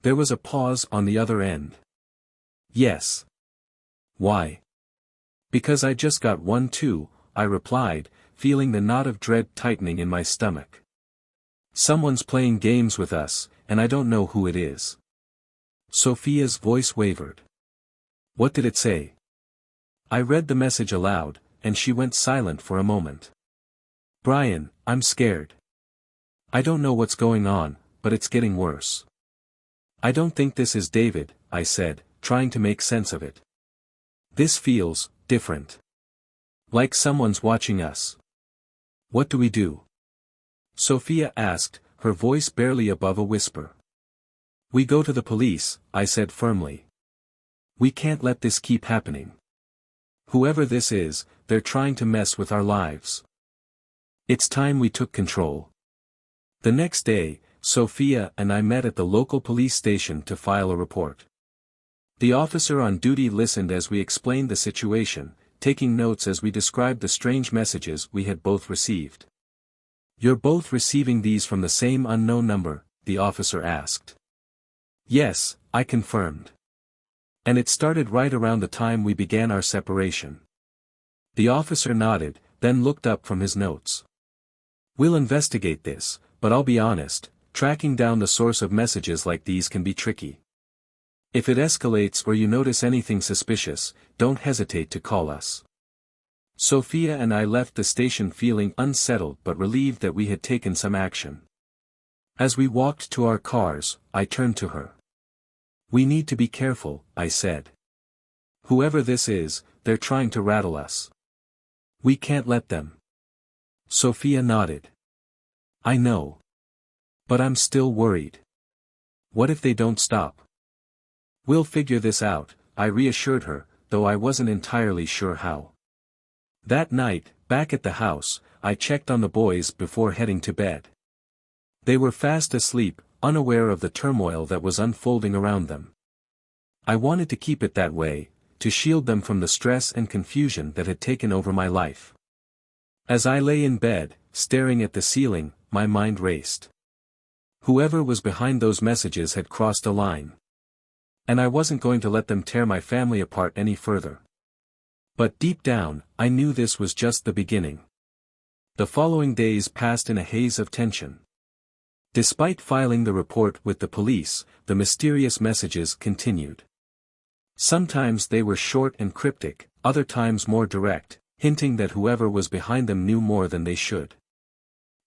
There was a pause on the other end. Yes. Why? Because I just got one too, I replied, feeling the knot of dread tightening in my stomach. Someone's playing games with us, and I don't know who it is. Sophia's voice wavered. What did it say? I read the message aloud, and she went silent for a moment. Brian, I'm scared. I don't know what's going on, but it's getting worse. I don't think this is David, I said, trying to make sense of it. This feels different. Like someone's watching us. What do we do? Sophia asked, her voice barely above a whisper. We go to the police, I said firmly. We can't let this keep happening. Whoever this is, they're trying to mess with our lives. It's time we took control. The next day, Sophia and I met at the local police station to file a report. The officer on duty listened as we explained the situation, taking notes as we described the strange messages we had both received. You're both receiving these from the same unknown number, the officer asked. Yes, I confirmed. And it started right around the time we began our separation. The officer nodded, then looked up from his notes. We'll investigate this, but I'll be honest, tracking down the source of messages like these can be tricky. If it escalates or you notice anything suspicious, don't hesitate to call us. Sophia and I left the station feeling unsettled but relieved that we had taken some action. As we walked to our cars, I turned to her. "We need to be careful," I said. "Whoever this is, they're trying to rattle us. We can't let them." Sophia nodded. "I know. But I'm still worried. What if they don't stop?" "We'll figure this out," I reassured her, though I wasn't entirely sure how. That night, back at the house, I checked on the boys before heading to bed. They were fast asleep, unaware of the turmoil that was unfolding around them. I wanted to keep it that way, to shield them from the stress and confusion that had taken over my life. As I lay in bed, staring at the ceiling, my mind raced. Whoever was behind those messages had crossed a line. And I wasn't going to let them tear my family apart any further. But deep down, I knew this was just the beginning. The following days passed in a haze of tension. Despite filing the report with the police, the mysterious messages continued. Sometimes they were short and cryptic, other times more direct, hinting that whoever was behind them knew more than they should.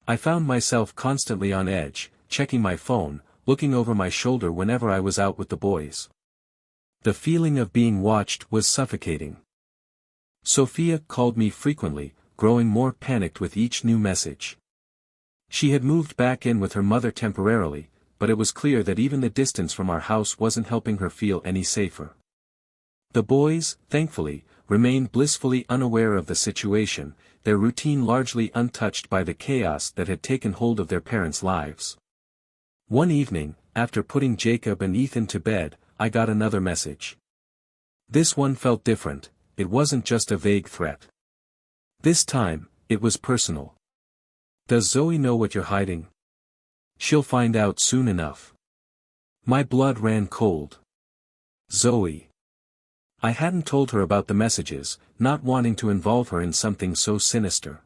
I found myself constantly on edge, checking my phone, looking over my shoulder whenever I was out with the boys. The feeling of being watched was suffocating. Sophia called me frequently, growing more panicked with each new message. She had moved back in with her mother temporarily, but it was clear that even the distance from our house wasn't helping her feel any safer. The boys, thankfully, remained blissfully unaware of the situation, their routine largely untouched by the chaos that had taken hold of their parents' lives. One evening, after putting Jacob and Ethan to bed, I got another message. This one felt different. It wasn't just a vague threat. This time, it was personal. "Does Zoe know what you're hiding? She'll find out soon enough." My blood ran cold. Zoe. I hadn't told her about the messages, not wanting to involve her in something so sinister.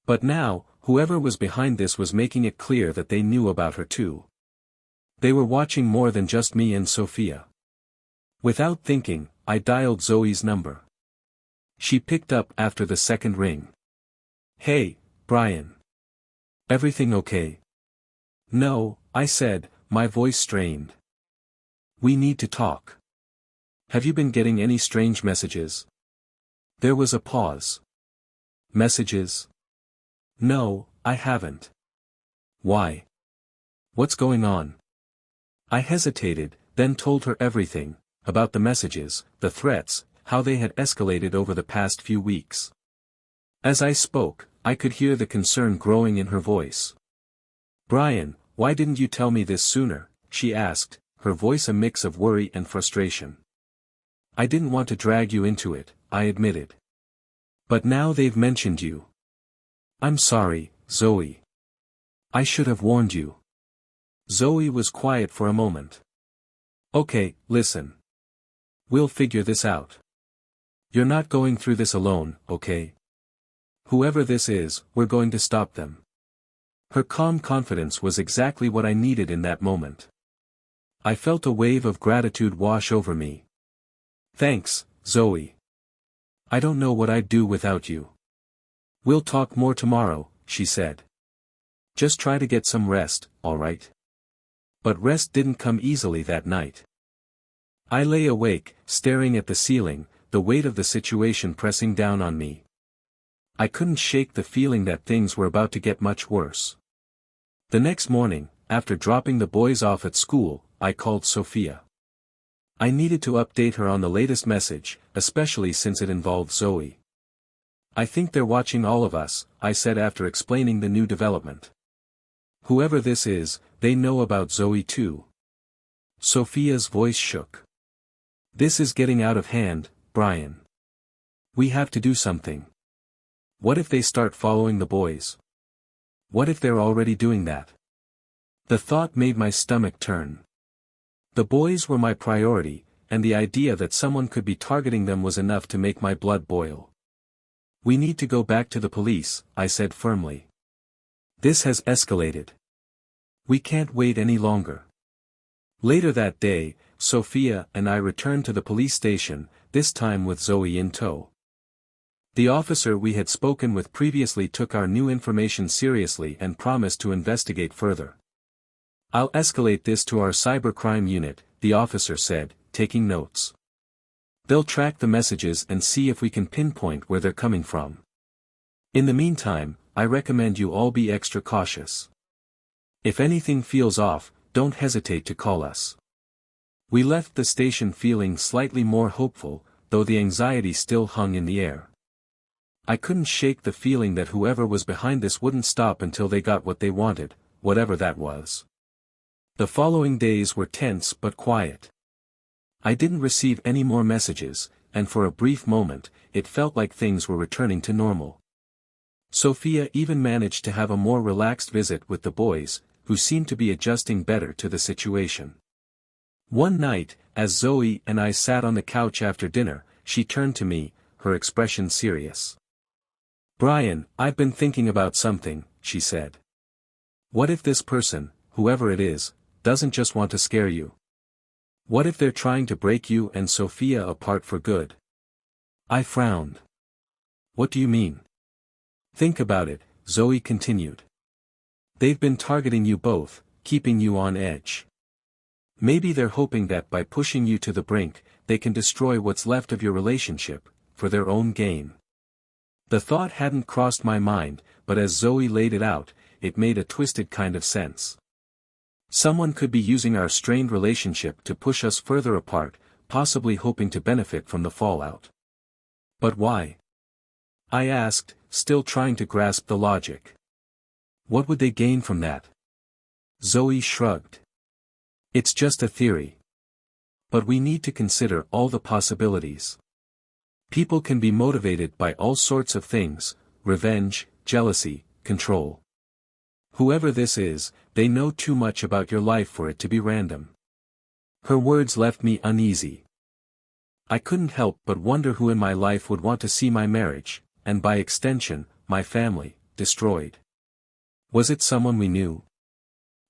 But now, whoever was behind this was making it clear that they knew about her too. They were watching more than just me and Sophia. Without thinking, I dialed Zoe's number. She picked up after the second ring. "Hey, Brian. Everything okay?" "No," I said, my voice strained. "We need to talk. Have you been getting any strange messages?" There was a pause. "Messages? No, I haven't." "Why? What's going on?" I hesitated, then told her everything, about the messages, the threats, how they had escalated over the past few weeks. As I spoke, I could hear the concern growing in her voice. "Brian, why didn't you tell me this sooner?" she asked, her voice a mix of worry and frustration. "I didn't want to drag you into it," I admitted. "But now they've mentioned you." "I'm sorry, Zoe. I should have warned you." Zoe was quiet for a moment. "Okay, listen. We'll figure this out. You're not going through this alone, okay? Whoever this is, we're going to stop them." Her calm confidence was exactly what I needed in that moment. I felt a wave of gratitude wash over me. "Thanks, Zoe. I don't know what I'd do without you." "We'll talk more tomorrow," she said. "Just try to get some rest, all right?" But rest didn't come easily that night. I lay awake, staring at the ceiling, the weight of the situation pressing down on me. I couldn't shake the feeling that things were about to get much worse. The next morning, after dropping the boys off at school, I called Sophia. I needed to update her on the latest message, especially since it involved Zoe. "I think they're watching all of us," I said after explaining the new development. "Whoever this is, they know about Zoe too." Sophia's voice shook. "This is getting out of hand, Brian. We have to do something. What if they start following the boys? What if they're already doing that?" The thought made my stomach turn. The boys were my priority, and the idea that someone could be targeting them was enough to make my blood boil. "We need to go back to the police," I said firmly. "This has escalated. We can't wait any longer." Later that day, Sophia and I returned to the police station, this time with Zoe in tow. The officer we had spoken with previously took our new information seriously and promised to investigate further. "I'll escalate this to our cybercrime unit," the officer said, taking notes. "They'll track the messages and see if we can pinpoint where they're coming from. In the meantime, I recommend you all be extra cautious. If anything feels off, don't hesitate to call us." We left the station feeling slightly more hopeful, though the anxiety still hung in the air. I couldn't shake the feeling that whoever was behind this wouldn't stop until they got what they wanted, whatever that was. The following days were tense but quiet. I didn't receive any more messages, and for a brief moment, it felt like things were returning to normal. Sophia even managed to have a more relaxed visit with the boys, who seemed to be adjusting better to the situation. One night, as Zoe and I sat on the couch after dinner, she turned to me, her expression serious. "Brian, I've been thinking about something," she said. "What if this person, whoever it is, doesn't just want to scare you? What if they're trying to break you and Sophia apart for good?" I frowned. "What do you mean?" "Think about it," Zoe continued. "They've been targeting you both, keeping you on edge. Maybe they're hoping that by pushing you to the brink, they can destroy what's left of your relationship, for their own gain." The thought hadn't crossed my mind, but as Zoe laid it out, it made a twisted kind of sense. Someone could be using our strained relationship to push us further apart, possibly hoping to benefit from the fallout. But why? I asked, still trying to grasp the logic. What would they gain from that? Zoe shrugged. "It's just a theory. But we need to consider all the possibilities. People can be motivated by all sorts of things: revenge, jealousy, control. Whoever this is, they know too much about your life for it to be random." Her words left me uneasy. I couldn't help but wonder who in my life would want to see my marriage, and by extension, my family, destroyed. Was it someone we knew?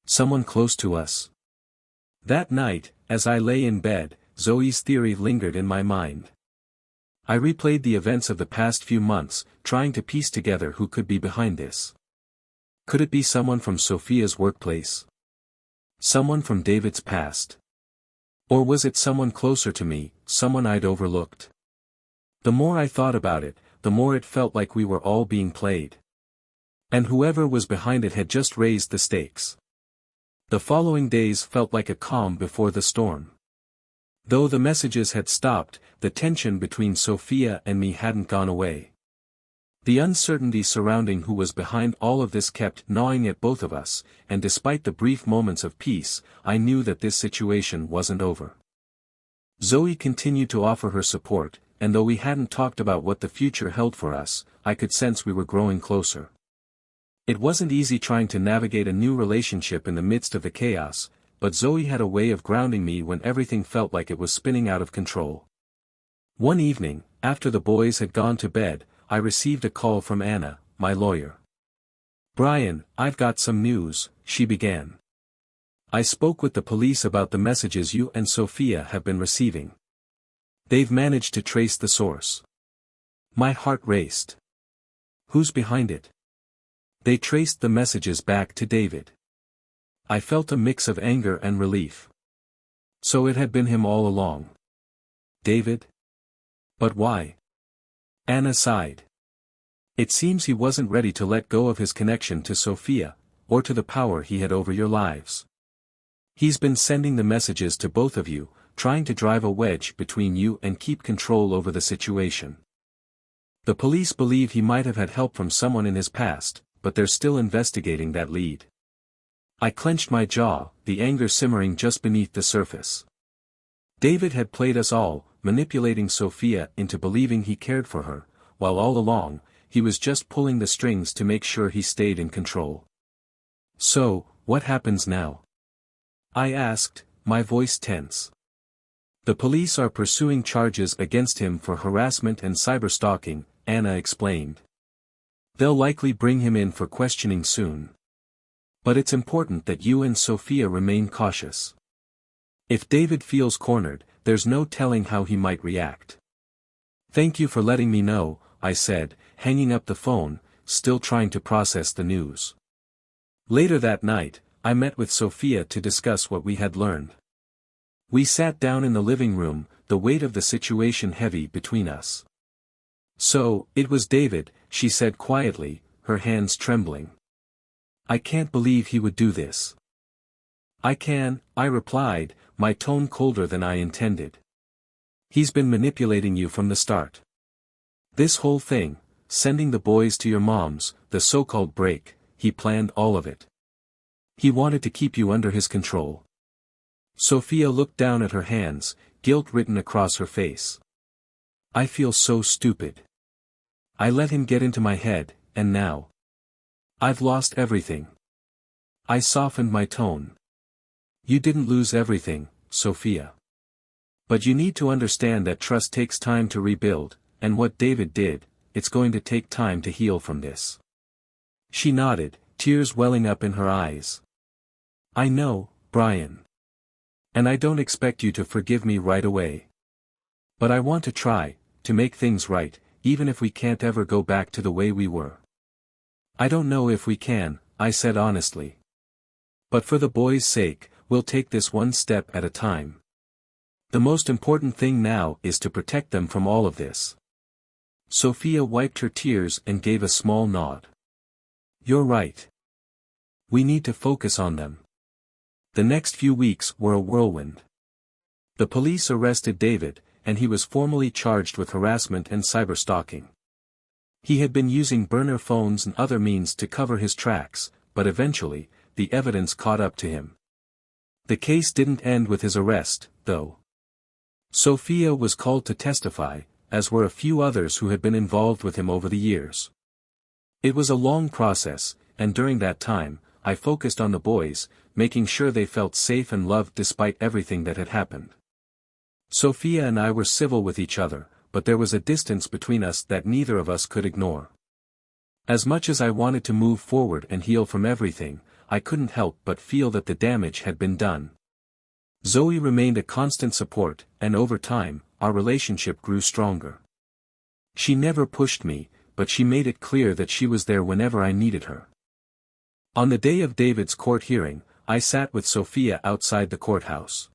Someone close to us? That night, as I lay in bed, Zoe's theory lingered in my mind. I replayed the events of the past few months, trying to piece together who could be behind this. Could it be someone from Sophia's workplace? Someone from David's past? Or was it someone closer to me, someone I'd overlooked? The more I thought about it, the more it felt like we were all being played. And whoever was behind it had just raised the stakes. The following days felt like a calm before the storm. Though the messages had stopped, the tension between Sophia and me hadn't gone away. The uncertainty surrounding who was behind all of this kept gnawing at both of us, and despite the brief moments of peace, I knew that this situation wasn't over. Zoe continued to offer her support, and though we hadn't talked about what the future held for us, I could sense we were growing closer. It wasn't easy trying to navigate a new relationship in the midst of the chaos, but Zoe had a way of grounding me when everything felt like it was spinning out of control. One evening, after the boys had gone to bed, I received a call from Anna, my lawyer. "Brian, I've got some news," she began. "I spoke with the police about the messages you and Sophia have been receiving. They've managed to trace the source." My heart raced. "Who's behind it?" "They traced the messages back to David." I felt a mix of anger and relief. So it had been him all along. David? But why? Anna sighed. "It seems he wasn't ready to let go of his connection to Sophia, or to the power he had over your lives. He's been sending the messages to both of you, trying to drive a wedge between you and keep control over the situation. The police believe he might have had help from someone in his past, but they're still investigating that lead." I clenched my jaw, the anger simmering just beneath the surface. David had played us all, manipulating Sophia into believing he cared for her, while all along, he was just pulling the strings to make sure he stayed in control. "So, what happens now?" I asked, my voice tense. "The police are pursuing charges against him for harassment and cyberstalking," Anna explained. "They'll likely bring him in for questioning soon. But it's important that you and Sophia remain cautious. If David feels cornered, there's no telling how he might react. "Thank you for letting me know," I said, hanging up the phone, still trying to process the news. Later that night, I met with Sophia to discuss what we had learned. We sat down in the living room, the weight of the situation heavy between us. "So, it was David," she said quietly, her hands trembling. "I can't believe he would do this." "I can," I replied, my tone colder than I intended. "He's been manipulating you from the start. This whole thing, sending the boys to your mom's, the so-called break, he planned all of it. He wanted to keep you under his control." Sophia looked down at her hands, guilt written across her face. "I feel so stupid. I let him get into my head, and now I've lost everything." I softened my tone. "You didn't lose everything, Sophia. But you need to understand that trust takes time to rebuild, and what David did, it's going to take time to heal from this." She nodded, tears welling up in her eyes. "I know, Brian. And I don't expect you to forgive me right away. But I want to try, to make things right, even if we can't ever go back to the way we were." "I don't know if we can," I said honestly. "But for the boys' sake, we'll take this one step at a time. The most important thing now is to protect them from all of this." Sophia wiped her tears and gave a small nod. "You're right. We need to focus on them." The next few weeks were a whirlwind. The police arrested David, and he was formally charged with harassment and cyberstalking. He had been using burner phones and other means to cover his tracks, but eventually, the evidence caught up to him. The case didn't end with his arrest, though. Sophia was called to testify, as were a few others who had been involved with him over the years. It was a long process, and during that time, I focused on the boys, making sure they felt safe and loved despite everything that had happened. Sophia and I were civil with each other, but there was a distance between us that neither of us could ignore. As much as I wanted to move forward and heal from everything, I couldn't help but feel that the damage had been done. Zoe remained a constant support, and over time, our relationship grew stronger. She never pushed me, but she made it clear that she was there whenever I needed her. On the day of David's court hearing, I sat with Sophia outside the courthouse.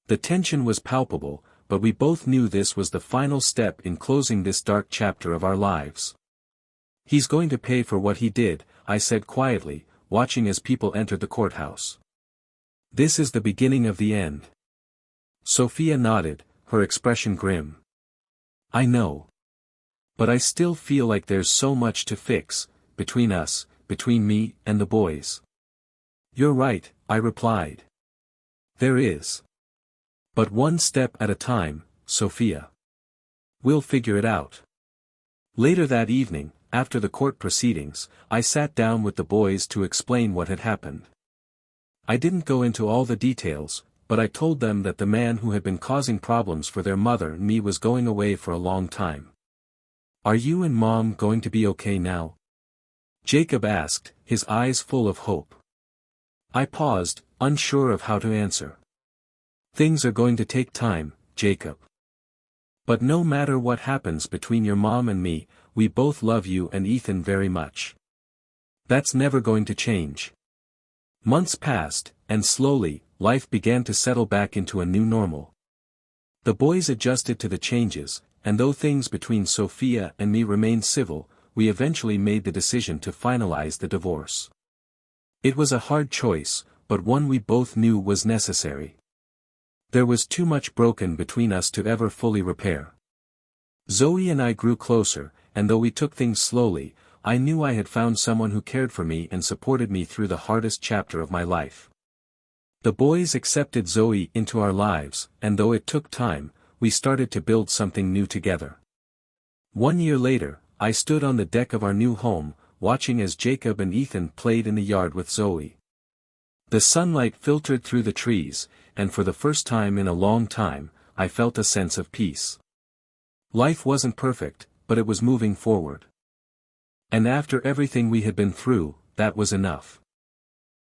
The tension was palpable, but we both knew this was the final step in closing this dark chapter of our lives. "He's going to pay for what he did," I said quietly, watching as people entered the courthouse. "This is the beginning of the end." Sophia nodded, her expression grim. "I know. But I still feel like there's so much to fix, between us, between me and the boys." "You're right," I replied. "There is. But one step at a time, Sophia. We'll figure it out." Later that evening, after the court proceedings, I sat down with the boys to explain what had happened. I didn't go into all the details, but I told them that the man who had been causing problems for their mother and me was going away for a long time. "Are you and Mom going to be okay now?" Jacob asked, his eyes full of hope. I paused, unsure of how to answer. "Things are going to take time, Jacob. But no matter what happens between your mom and me, we both love you and Ethan very much. That's never going to change." Months passed, and slowly, life began to settle back into a new normal. The boys adjusted to the changes, and though things between Sophia and me remained civil, we eventually made the decision to finalize the divorce. It was a hard choice, but one we both knew was necessary. There was too much broken between us to ever fully repair. Zoe and I grew closer, and though we took things slowly, I knew I had found someone who cared for me and supported me through the hardest chapter of my life. The boys accepted Zoe into our lives, and though it took time, we started to build something new together. 1 year later, I stood on the deck of our new home, watching as Jacob and Ethan played in the yard with Zoe. The sunlight filtered through the trees, and for the first time in a long time, I felt a sense of peace. Life wasn't perfect, but it was moving forward. And after everything we had been through, that was enough.